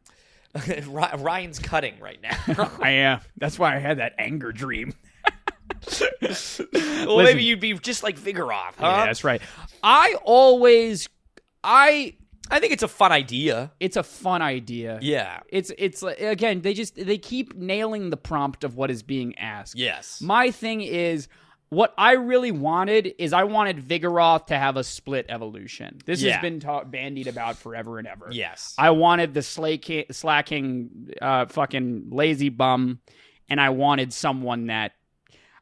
Ryan's cutting right now. I am. That's why I had that anger dream. Well, maybe you'd be just like Vigoroth, huh? Yeah, that's right. I think it's a fun idea. It's a fun idea. Yeah. It's again, they keep nailing the prompt of what is being asked. Yes. My thing is, what I really wanted is I wanted Vigoroth to have a split evolution. This has been bandied about forever and ever. Yes. I wanted the slacking fucking lazy bum, and I wanted someone that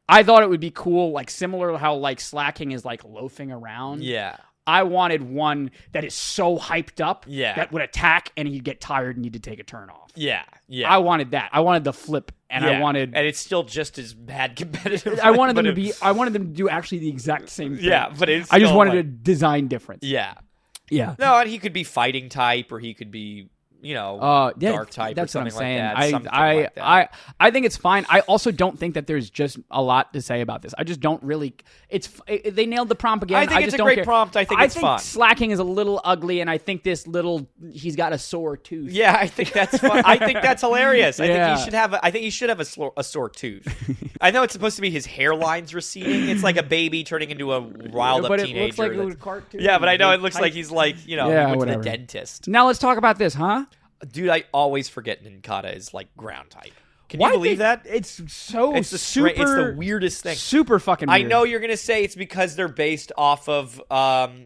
I thought it would be cool, like similar to how like slacking is like loafing around. Yeah. I wanted one that is so hyped up that would attack and he'd get tired and need to take a turn off. Yeah. Yeah. I wanted that. I wanted the flip, and I wanted, and it's still just as bad competitive. I wanted them to be. I wanted them to do actually the exact same thing. Yeah, but it's. I just wanted like, a design difference. Yeah. Yeah. No, and he could be fighting type, or he could be, dark type. That's or what I'm something saying. like that. I think it's fine. I also don't think that there's just a lot to say about this. I just don't really. They nailed the prompt again. I think just it's a don't great care. prompt. I think it's fun. Slacking is a little ugly, and I think he's got a sore tooth. Yeah, I think that's fun. I think that's hilarious. I Yeah. think he should have a sore tooth. I know it's supposed to be his hairline's receding. It's like a baby turning into a riled up but teenager. it looks like a little cartoon. Yeah, but I know it looks like he's like he went to whatever. the dentist. Now let's talk about this, huh? Dude, I always forget Ninkata is like ground type. Can you believe that? It's so It's super. it's the weirdest thing. Super fucking weird. I know you're gonna say it's because they're based off of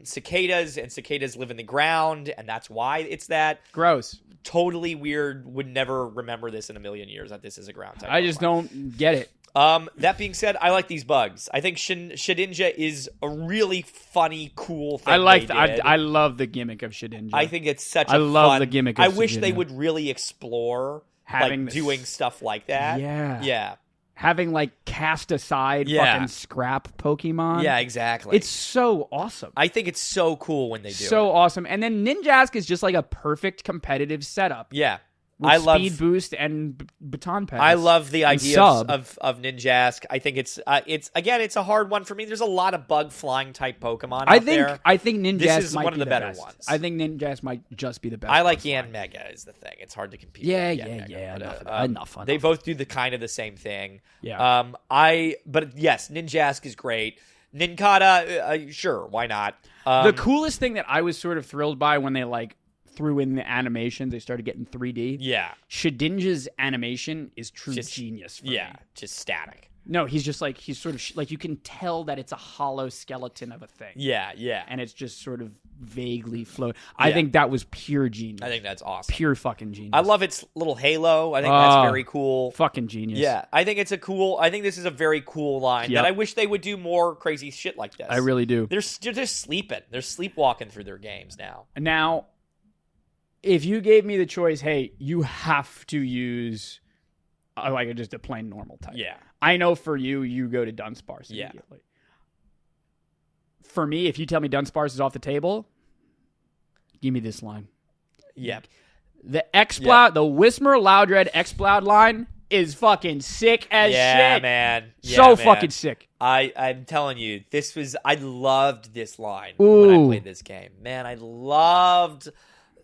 cicadas, and cicadas live in the ground, and that's why it's that. Gross. Totally weird. Would never remember this in a million years that this is a ground type. I just don't get it. That being said, I like these bugs. I think Shedinja is a really funny, cool thing. I like. I love the gimmick of Shedinja. I think it's such. I love fun, the gimmick of I wish they Shedinja. would really explore Having like this- doing stuff like that. Yeah. Having like cast aside fucking scrap Pokemon. Yeah, exactly. It's so awesome. I think it's so cool when they do so it. awesome. And then Ninjask is just like a perfect competitive setup. Yeah. With I love speed boost and baton pass. I love the idea sub. of Ninjask. I think it's a hard one for me. There's a lot of bug flying type Pokemon out there. I think Ninjask This is might one be of the better best. ones. I think Ninjask might just be the best. I like bug flying. Yan Mega is the thing. It's hard to compete. Yeah, with yeah, Yan Mega, yeah. but, Enough. They both do the kind of the same thing. Yeah. But yes, Ninjask is great. Ninkata, sure, why not? The coolest thing that I was sort of thrilled by when they like threw in the animations, they started getting 3D. Yeah. Shedinja's animation is true genius. For me. Just static. No, he's just like he's sort of like you can tell that it's a hollow skeleton of a thing. Yeah, yeah. And it's just sort of vaguely float. I think that was pure genius. I think that's awesome. Pure fucking genius. I love its little halo. I think that's very cool. Fucking genius. Yeah, I think this is a very cool line that I wish they would do more crazy shit like this. I really do. They're just sleeping. They're sleepwalking through their games now. Now, if you gave me the choice, hey, you have to use like just a plain normal type. Yeah. I know for you go to Dunsparce immediately. For me, if you tell me Dunsparce is off the table, give me this line. Yep. The Exploud, the Whismur Loudred Exploud line is fucking sick as shit. Man. Yeah, so man. fucking sick. I'm telling you, I loved this line Ooh. when I played this game. Man, I loved.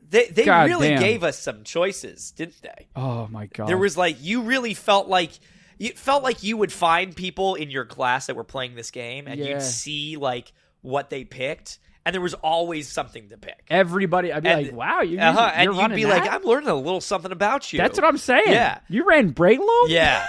They God really damn. gave us some choices, didn't they? Oh my god. There was you really felt like you would find people in your class that were playing this game, and you'd see what they picked, and there was always something to pick. Everybody, I'd be like, "Wow, you're and you'd running be that? like, I'm learning a little something about you." That's what I'm saying. Yeah. You ran Break Loom? Yeah,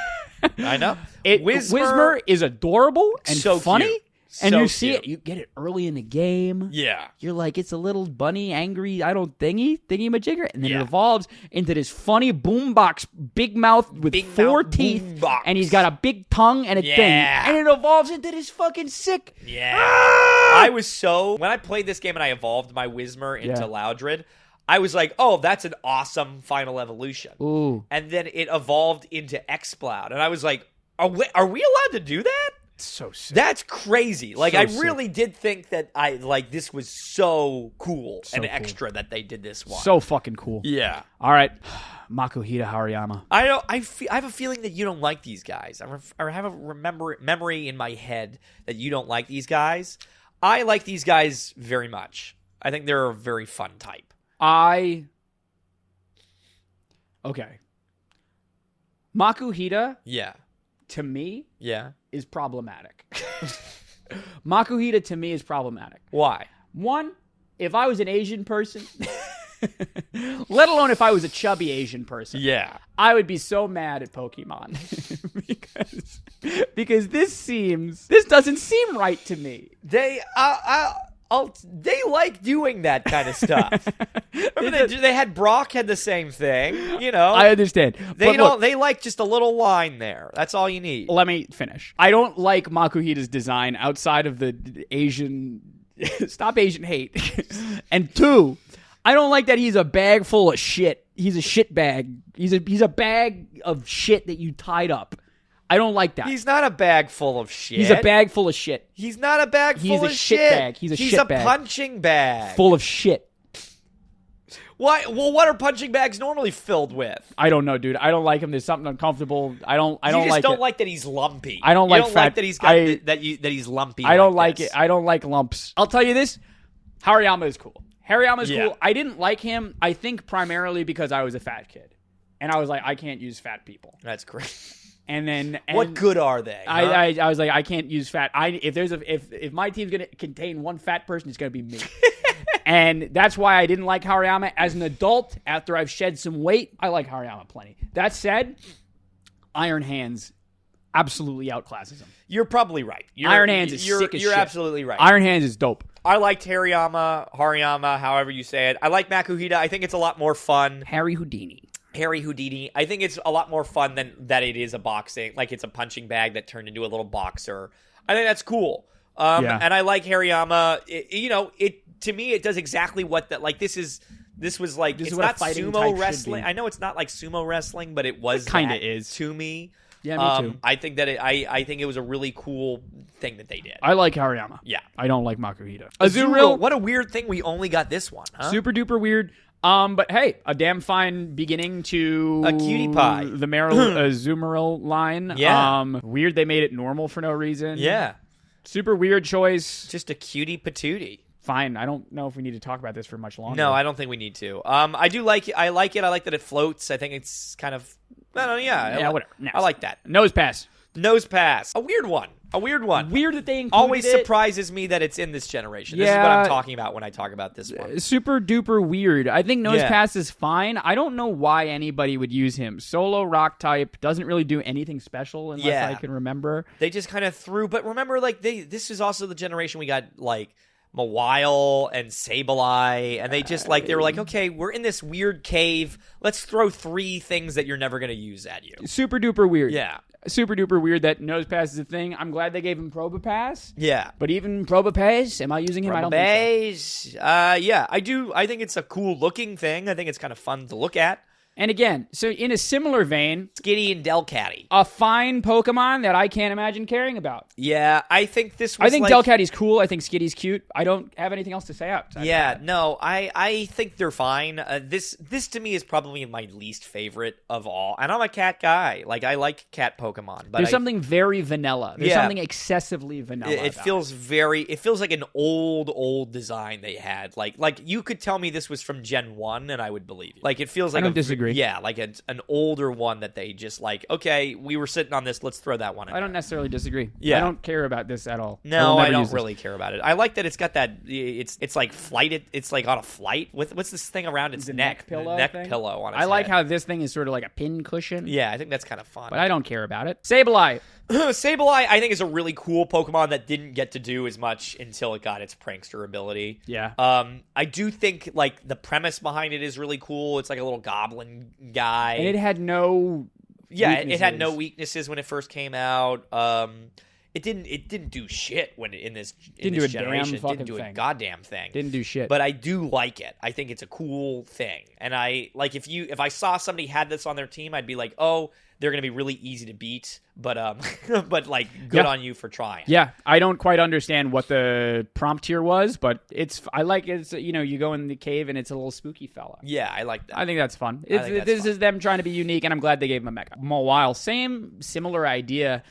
I know. Whismur is adorable and so funny. cute. And So you see cute. it, you get it early in the game. Yeah. You're like, it's a little bunny, angry, thingy majigger. And then Yeah. it evolves into this funny boombox, big mouth with Big four mouth teeth. boombox. And he's got a big tongue and a thing. Yeah. And it evolves into this fucking sick. Yeah. I was when I played this game and I evolved my Whismur into Yeah. Loudred, I was like, oh, that's an awesome final evolution. Ooh. And then it evolved into Exploud. And I was like, are we allowed to do that? So sick. That's crazy. So I sick. really did think that this was so cool So and cool. extra that they did this one. So fucking cool. yeah. All right. Makuhita Hariyama. I have a feeling that you don't like these guys. I have a memory in my head that you don't like these guys. I like these guys very much. I think they're a very fun type. Okay. Makuhita, Yeah. to me, Yeah. is problematic. Makuhita, to me, is problematic. Why? One, if I was an Asian person, let alone if I was a chubby Asian person, Yeah. I would be so mad at Pokemon because this doesn't seem right to me. They they like doing that kind of stuff. Remember they had Brock had the same thing, you know. I understand. They But don't. look, They like just a little line there. That's all you need. let me finish. I don't like Makuhita's design outside of the Asian. Stop Asian hate. And two, I don't like that he's a bag full of shit. He's a shit bag. He's a bag of shit that you tied up. I don't like that. He's not a bag full of shit. He's a bag full of shit. He's not a bag He's full a of shit shit. bag. He's a shit bag. punching bag. Full of shit. Why? Well, what are punching bags normally filled with? I don't know, dude. I don't like him. There's something uncomfortable. I don't You just like don't it. like that he's lumpy. I don't You like don't fat- like that he's got I- that he's lumpy. I don't like this. it. I don't like lumps. I'll tell you this. Hariyama is cool. Hariyama is Yeah. cool. I didn't like him, I think, primarily because I was a fat kid. And I was like, I can't use fat people. That's great. And then What good are they? Huh? I was like, I can't use fat. If my team's gonna contain one fat person, it's gonna be me. And that's why I didn't like Hariyama as an adult. After I've shed some weight, I like Hariyama plenty. That said, Iron Hands absolutely outclasses him. You're probably right. Iron Hands is sick as You're shit. absolutely right. Iron Hands is dope. I liked Hariyama, however you say it. I like Makuhita. I think it's a lot more fun. Harry Houdini. Harry Houdini. I think it's a lot more fun than that it is a boxing. Like it's a punching bag that turned into a little boxer. I think that's cool. Yeah. And I like Hariyama. To me, it does exactly what that. Like this was like This is it's what a not fighting type sumo should wrestling. be. I know it's not like sumo wrestling, but it was kinda that is. to me. Yeah, me too. I think that I think it was a really cool thing that they did. I like Hariyama. Yeah. I don't like Makuhita. Azumarill, what a weird thing. We only got this one, huh? Super duper weird. But hey, a damn fine beginning to A cutie pie. The Azumarill line. Yeah. Weird they made it normal for no reason. Yeah. Super weird choice. Just a cutie patootie. Fine. I don't know if we need to talk about this for much longer. No, I don't think we need to. I do like it. I like it. I like that it floats. I think it's kind of. I don't know. Yeah. whatever. Next. I like that. Nose pass. Nose pass. A weird one. Weird that they included Always it. surprises me that it's in this generation. This is what Yeah. I'm talking about when I talk about this one. Super duper weird. I think Nose Yeah. Pass is fine. I don't know why anybody would use him. Solo rock type doesn't really do anything special unless Yeah. I can remember. They just kind of threw. But remember, like this is also the generation we got like Mawile and Sableye, and they just they were like, okay, we're in this weird cave. Let's throw 3 things that you're never gonna use at you. Super duper weird. Yeah. Super duper weird that Nose Pass is a thing. I'm glad they gave him Probopass. Yeah. But even Probopass, am I using him? I don't think so. Yeah, I do. I think it's a cool looking thing. I think it's kind of fun to look at. And again, so in a similar vein, Skitty and Delcatty. a fine Pokemon that I can't imagine caring about. Yeah, I think this was I think like... Delcatty's cool. I think Skitty's cute. I don't have anything else to say outside. Yeah, no, I think they're fine. This to me is probably my least favorite of all. And I'm a cat guy. Like, I like cat Pokemon. But There's something very vanilla. There's Yeah. something excessively vanilla. It feels like an old design they had. Like you could tell me this was from Gen 1 and I would believe you. Like, it feels like I don't disagree. Yeah, like an older one that they just like, okay, we were sitting on this, let's throw that one in I don't there. necessarily disagree. Yeah. I don't care about this at all. No, will I never don't use this. really care about it. I like that it's got that. It's like flighted. It's like on a flight. What's this thing around its The neck? pillow Neck thing? pillow on its I like head. how this thing is sort of like a pin cushion. Yeah, I think that's kind of fun. But I don't care about it. Sableye. Sableye, I think, is a really cool Pokemon that didn't get to do as much until it got its prankster ability. Yeah. I do think like the premise behind it is really cool. It's like a little goblin guy. And it had no it had no weaknesses. weaknesses when it first came out. It didn't do shit when in this Didn't do a generation. damn It fucking didn't do a thing. goddamn thing. Didn't do shit. But I do like it. I think it's a cool thing. And I like if I saw somebody had this on their team, I'd be like, oh, they're gonna be really easy to beat. But but like good Yeah. on you for trying. Yeah, I don't quite understand what the prompt here was, but I like it's you go in the cave and it's a little spooky fella. Yeah, I like that. I think that's fun. I think that's This fun. is them trying to be unique, and I'm glad they gave him a mecha. Mawile, similar idea.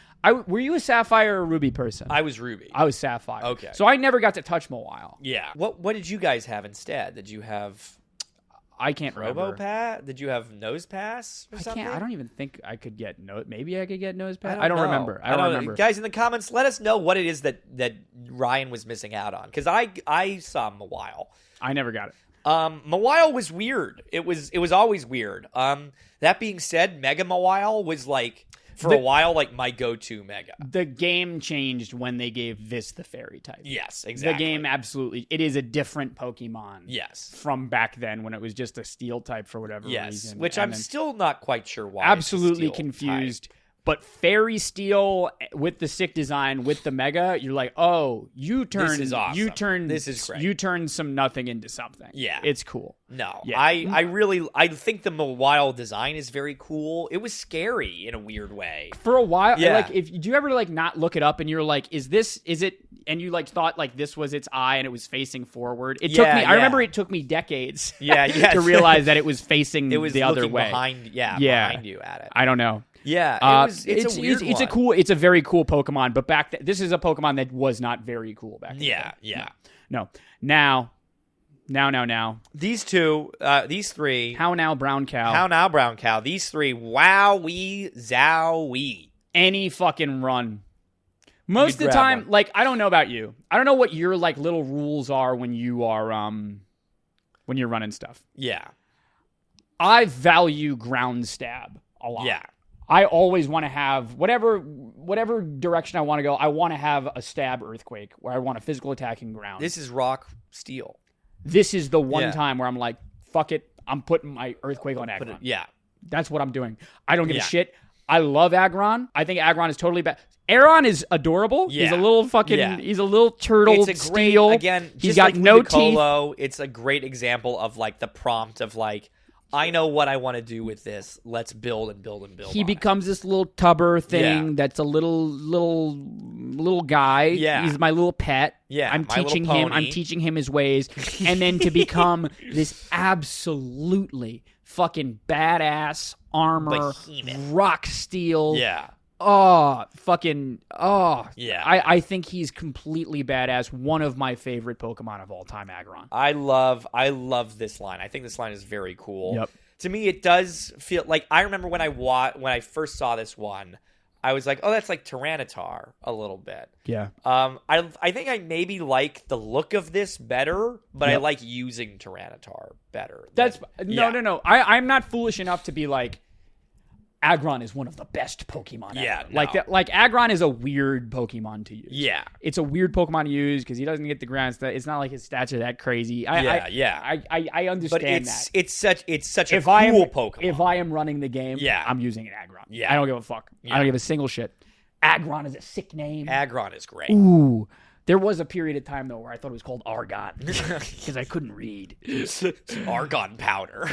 Were you a Sapphire or Ruby person? I was Ruby. I was Sapphire. Okay. So I never got to touch Mawile. Yeah. What did you guys have instead? Did you have I can't remember. RoboPass? Did you have Nose Pass or I something? can't. I don't even think I could get Maybe I could get Nose Pass. I I don't know. remember. I don't don't know. remember. Guys in the comments, let us know what it is that Ryan was missing out on. Because I saw Mawile. I never got it. Mawile was weird. It was always weird. That being said, Mega Mawile was like for a while like my go-to Mega. The game changed when they gave this the fairy type. Yes, exactly. The game absolutely. It is a different Pokemon. Yes. From back then when it was just a steel type for whatever Yes, reason. which And I'm then still not quite sure why. it's a absolutely steel confused. type. But Fairy Steel with the sick design with the Mega, you're like, oh, you turn. is awesome. You turn. This is great. You turn some nothing into something. Yeah. it's cool. No, Yeah. I think the Mawile design is very cool. It was scary in a weird way. For a while, Yeah. like if do you ever like not look it up and you're like, is it? And you like thought like this was its eye and it was facing forward. It took Yeah, me. yeah. I remember it took me decades. Yeah, to realize that it was facing It was the other looking way. behind. Yeah, Yeah. behind you at it. I don't know. Yeah, it's a weird it's one. a cool. It's a very cool Pokemon. But this is a Pokemon that was not very cool back then. Yeah. No. Now. These three. How now, brown cow? How now, brown cow? These three. Wowee, zowie. Any fucking run. Most of the grab time, one. like I don't know about you. I don't know what your like little rules are when you are when you're running stuff. Yeah, I value ground stab a lot. yeah, I always want to have whatever direction I want to go. I want to have a stab earthquake where I want a physical attacking ground. This is rock steel. This is the one Yeah. time where I'm like, fuck it. I'm putting my earthquake on Aggron. Yeah, That's what I'm doing. I don't give Yeah. a shit. I love Aggron. I think Aggron is totally bad. Aeron is adorable. He's Yeah. a little fucking. Yeah. He's a little turtle. it's a great steel. again. He's Just got like no teeth. Ludicolo, it's a great example of like the prompt of like, I know what I want to do with this. Let's build and build and build. He on it. becomes this little tubber thing Yeah. that's a little guy. Yeah. He's my little pet. Yeah, I'm my little teaching him. I'm pony. teaching him his ways, and then to become this absolutely fucking badass armor, Behemoth. rock steel. Yeah, Yeah. Yeah. I think he's completely badass. One of my favorite Pokemon of all time, Aggron. I love this line. I think this line is very cool. Yep. To me, it does feel like I remember when I first saw this one, I was like, oh, that's like Tyranitar a little bit. Yeah. I think I maybe like the look of this better, but I Yep. like using Tyranitar better. That's Yeah. no. I'm not foolish enough to be like, Aggron is one of the best Pokemon Yeah, ever. no. Like Aggron is a weird Pokemon to use. Yeah. It's a weird Pokemon to use because he doesn't get the ground stuff. It's not like his stats are that crazy. I But understand that. it's such a If cool I am Pokemon. if I am running the game, Yeah. I'm using an Aggron. Yeah. I don't give a fuck. I Yeah. don't give a single shit. Aggron is a sick name. Aggron is great. Ooh. There was a period of time though where I thought it was called Argon because I couldn't read. Argon powder.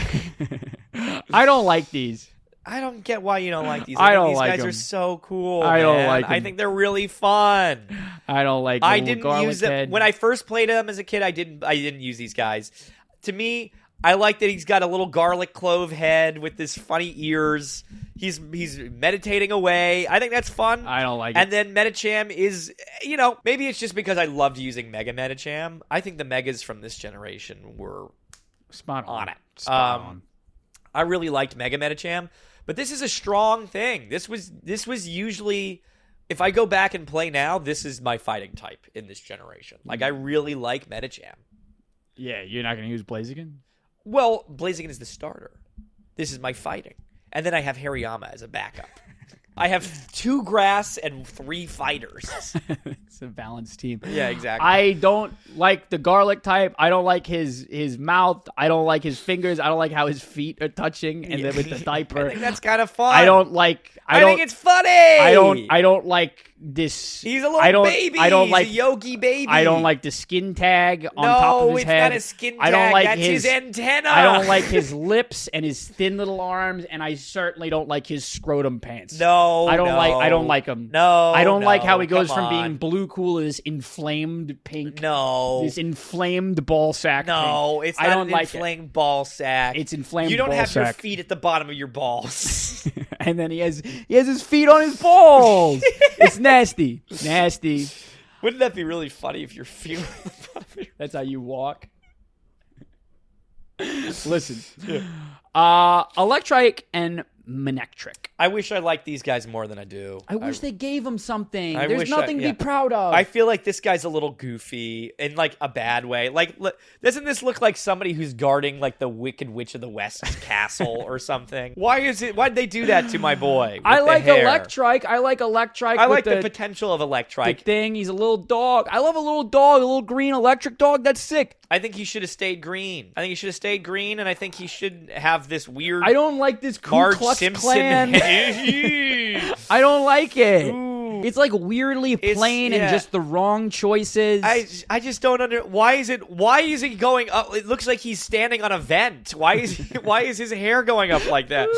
I don't like these. I don't get why you don't like these. I think don't these like guys them. are so cool. I don't man. like I them. think they're really fun. I don't like. I the didn't garlic use them head. when I first played them as a kid. I didn't use these guys. To me, I like that he's got a little garlic clove head with this funny ears. He's meditating away. I think that's fun. I don't like And it. then Medicham is, maybe it's just because I loved using Mega Medicham. I think the Megas from this generation were Spot on. on it. Spot on. I really liked Mega Medicham, but this is a strong thing. This was usually, if I go back and play now, this is my fighting type in this generation. Like, I really like Medicham. Yeah, you're not going to use Blaziken? Well, Blaziken is the starter. This is my fighting. And then I have Hariyama as a backup. I have 2 grass and 3 fighters. It's a balanced team. Yeah, exactly. I don't like the garlic type. I don't like his mouth. I don't like his fingers. I don't like how his feet are touching and then with the diaper. I think that's kind of fun. I don't like. I think it's funny. I don't like this. He's a little baby. I don't He's like a yogi baby. I don't like the skin tag on top of his it's head. not a skin tag. I don't like that's his antenna. I don't like his lips and his thin little arms, and I certainly don't like his scrotum pants. No, I don't like him. No, I don't like how he goes come from on. being blue cool to this inflamed pink. No, This inflamed ball sack. no, pink. it's I not don't an like inflamed ball sack. It's inflamed. You don't ball have your sack. feet at the bottom of your balls. And then he has his feet on his balls. It's nasty. Nasty. Wouldn't that be really funny if your feet were at the bottom of your That's how you walk. Listen. Electric and Manectric. I wish I liked these guys more than I do. I wish they gave him something. I There's wish nothing to yeah. be proud of. I feel like this guy's a little goofy in like a bad way. Like, doesn't this look like somebody who's guarding like the Wicked Witch of the West's castle or something? Why'd they do that to my boy? I with like the hair? Electric. I like Electric. I with like the potential of the Electric. thing. He's a little dog. I love a little dog, a little green electric dog. That's sick. I think he should have stayed green. And I think he should have this weird I don't like this Ku Marge Klux Simpson. Klan. I don't like it. Ooh. It's like weirdly plain and yeah. just the wrong choices. I just don't why is he going up? It looks like he's standing on a vent. Why is his hair going up like that?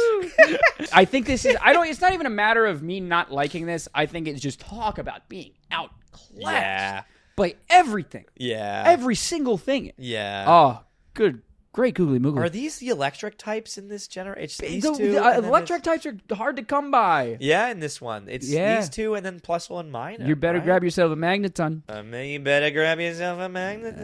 I think this is it's not even a matter of me not liking this. I think it's just talk about being outclassed Yeah. by everything. Yeah. Every single thing. Yeah. Oh, great googly moogly. Are these the electric types in this generation? It's these The two. and then electric types are hard to come by. Yeah, in this one. It's these two and then plus one minor. You better right? grab yourself a magneton. You better grab yourself a magnet.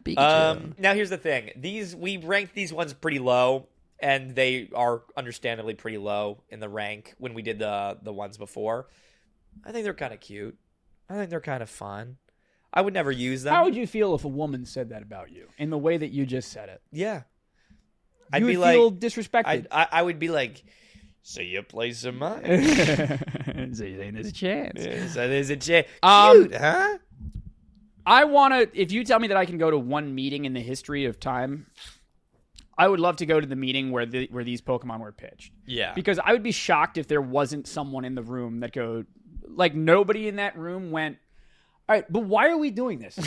Pikachu. Now here's the thing. We ranked these ones pretty low, and they are understandably pretty low in the rank when we did the ones before. I think they're kind of cute. I think they're kind of fun. I would never use them. How would you feel if a woman said that about you in the way that you just said it? Yeah. You would feel disrespected. I would be like, so you play some mine. So you think there's a chance. Yeah, so there's a chance. Um, Cute, huh? I want to, if you tell me that I can go to one meeting in the history of time, I would love to go to the meeting where these Pokemon were pitched. Yeah. Because I would be shocked if there wasn't someone in the room that like nobody in that room went, all right, but why are we doing this?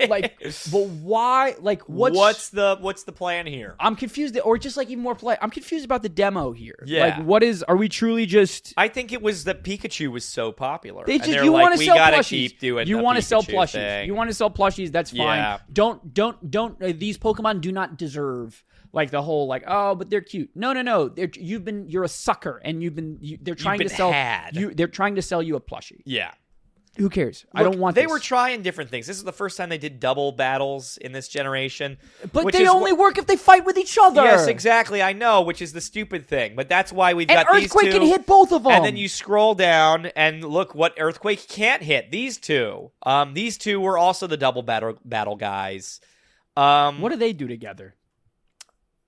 Like, but why? Like, what's the plan here? I'm confused, or just like even more play. I'm confused about the demo here. Yeah. Like, are we truly just? I think it was that Pikachu was so popular. You want to sell we gotta plushies. keep doing. You want to sell plushies. You want to sell plushies. That's fine. Yeah. Don't. These Pokemon do not deserve like the whole like but they're cute. No. You're a sucker, and they're trying to sell you. They're trying to sell you a plushie. Yeah. Who cares? Look, I don't want. They were trying different things. This is the first time they did double battles in this generation. But they only work if they fight with each other. Yes, exactly. I know, which is the stupid thing. But that's why we've got these two. Earthquake can hit both of them. And then you scroll down and look what Earthquake can't hit. These two. These two were also the double battle guys. What do they do together?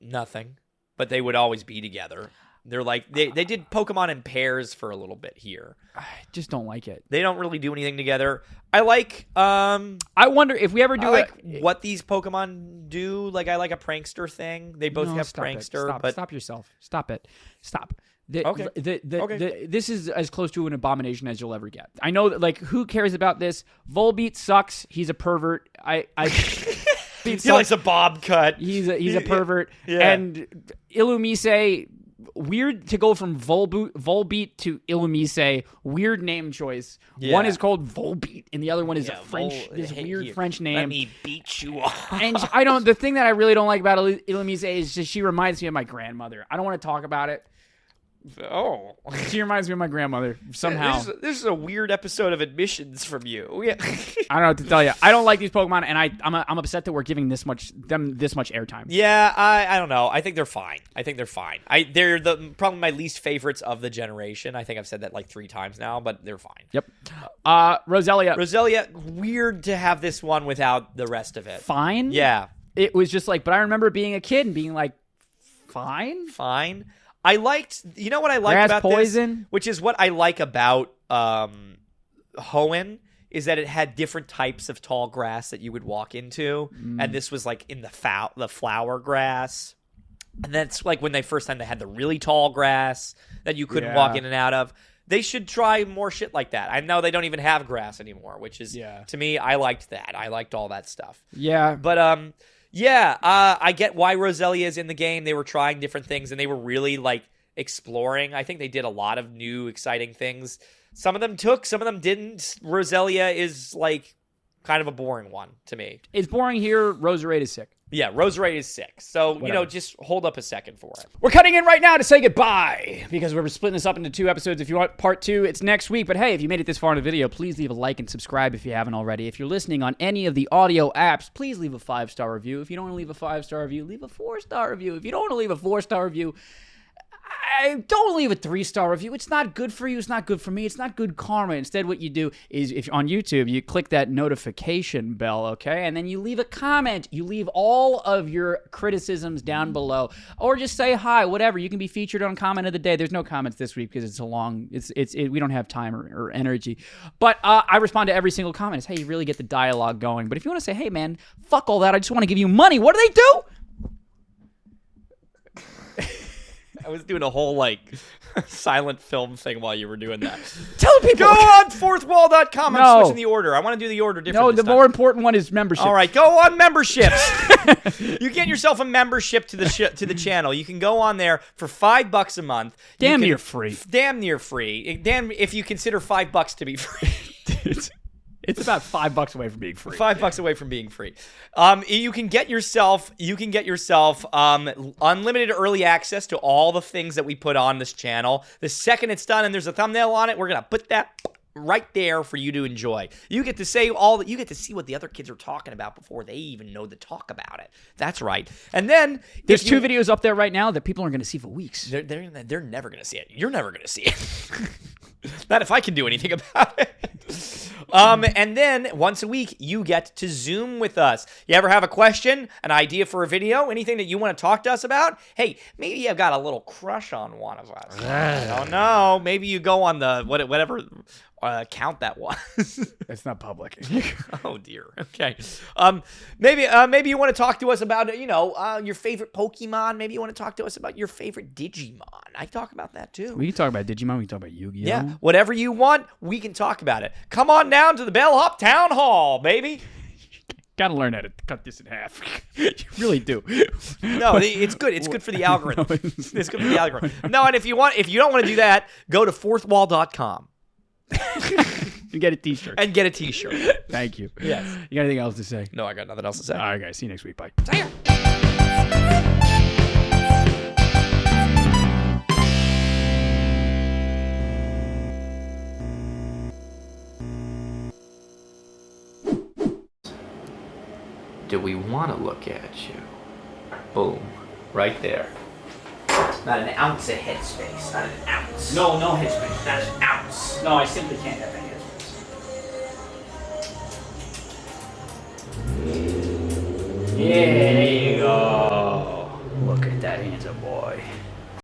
Nothing. But they would always be together. They're like they did Pokemon in pairs for a little bit here. I just don't like it. They don't really do anything together. I like I wonder if we ever do what these Pokemon do. Like I like a prankster thing. They both have prankster. But Stop yourself. Stop it. Stop. Okay. This is as close to an abomination as you'll ever get. I know that, like, who cares about this? Volbeat sucks. He's a pervert. He likes a bob cut. He's a pervert. Yeah. And Illumise, weird to go from Volbeat to Illumise. Weird name choice. Yeah. One is called Volbeat, and the other one is a French. This weird French name. Let me beat you off. And I don't. The thing that I really don't like about Illumise is just she reminds me of my grandmother. I don't want to talk about it. Oh, She reminds me of my grandmother somehow. This is a weird episode of admissions from you. Yeah. I don't know what to tell you. I don't like these Pokemon, and I'm upset that we're giving this much airtime. Yeah, I don't know. I think they're fine. They're probably my least favorites of the generation. I think I've said that like 3 times now, but they're fine. Yep. Roselia, weird to have this one without the rest of it. fine. Yeah, It was just like, but I remember being a kid and being like, fine. I liked. You know what I liked Grass about poison? this, which is what I like about Hoenn, is that it had different types of tall grass that you would walk into, and this was like in the flower grass, and that's like when they had the really tall grass that you couldn't walk in and out of. They should try more shit like that. I know they don't even have grass anymore, which is to me, I liked that. I liked all that stuff. Yeah. But I get why Roselia is in the game. They were trying different things, and they were really, like, exploring. I think they did a lot of new, exciting things. Some of them took, some of them didn't. Roselia is, like, kind of a boring one to me. It's boring here. Roserade is sick. Yeah, Roserade is sick. So, Whatever. just hold up a second for it. We're cutting in right now to say goodbye because we're splitting this up into 2 episodes. If you want part 2, it's next week. But hey, if you made it this far in the video, please leave a like and subscribe if you haven't already. If you're listening on any of the audio apps, please leave a 5-star review. If you don't want to leave a 5-star review, leave a 4-star review. If you don't want to leave a 4-star review, don't leave a 3-star review. It's not good for you. It's not good for me. It's not good karma. Instead, what you do is, if on YouTube, you click that notification bell, okay? And then you leave a comment. You leave all of your criticisms down below. Or just say hi, whatever. You can be featured on Comment of the Day. There's no comments this week because we don't have time or energy. But I respond to every single comment. It's, hey, you really get the dialogue going. But if you want to say, hey, man, fuck all that. I just want to give you money. What do they do? I was doing a whole, like, silent film thing while you were doing that. Tell people. Go on fourthwall.com. I'm No. switching the order. I want to do the order different No, this the time. more important one is membership. All right, go on memberships. You get yourself a membership to the channel. You can go on there for $5 a month. Damn near free. Damn near free. Damn if you consider $5 to be free. It's about $5 away from being free. $5 away from being free. You can get yourself unlimited early access to all the things that we put on this channel. The second it's done and there's a thumbnail on it, we're gonna put that right there for you to enjoy. You get to see what the other kids are talking about before they even know to talk about it. That's right. And then There's 2 videos up there right now that people are going to see for weeks. they're never gonna see it. You're never gonna see it. Not if I can do anything about it. And then once a week, you get to Zoom with us. You ever have a question, an idea for a video, anything that you want to talk to us about? Hey, maybe you've got a little crush on one of us. I don't know. Maybe you go on the whatever account that was. It's not public. Oh dear. Okay. Maybe you want to talk to us about your favorite Pokemon. Maybe you want to talk to us about your favorite Digimon. I talk about that too. We can talk about Digimon. We can talk about Yu-Gi-Oh. Yeah, whatever you want, we can talk about it. Come on down to the Bellhop Town Hall, baby. Gotta learn how to cut this in half. You really do. No, it's good. It's good for the algorithm. It's good for the algorithm. No, and if you don't want to do that, go to fourthwall.com. You get a t-shirt. And get a t-shirt. Thank you. Yes. You got anything else to say? No, I got nothing else to say. All right, guys. See you next week. Bye. Do we want to look at you? Boom. Right there. Not an ounce of headspace. Not an ounce. No headspace. Not an ounce. No, I simply can't have any headspace. Yeah, there you go. Look at that handsome boy.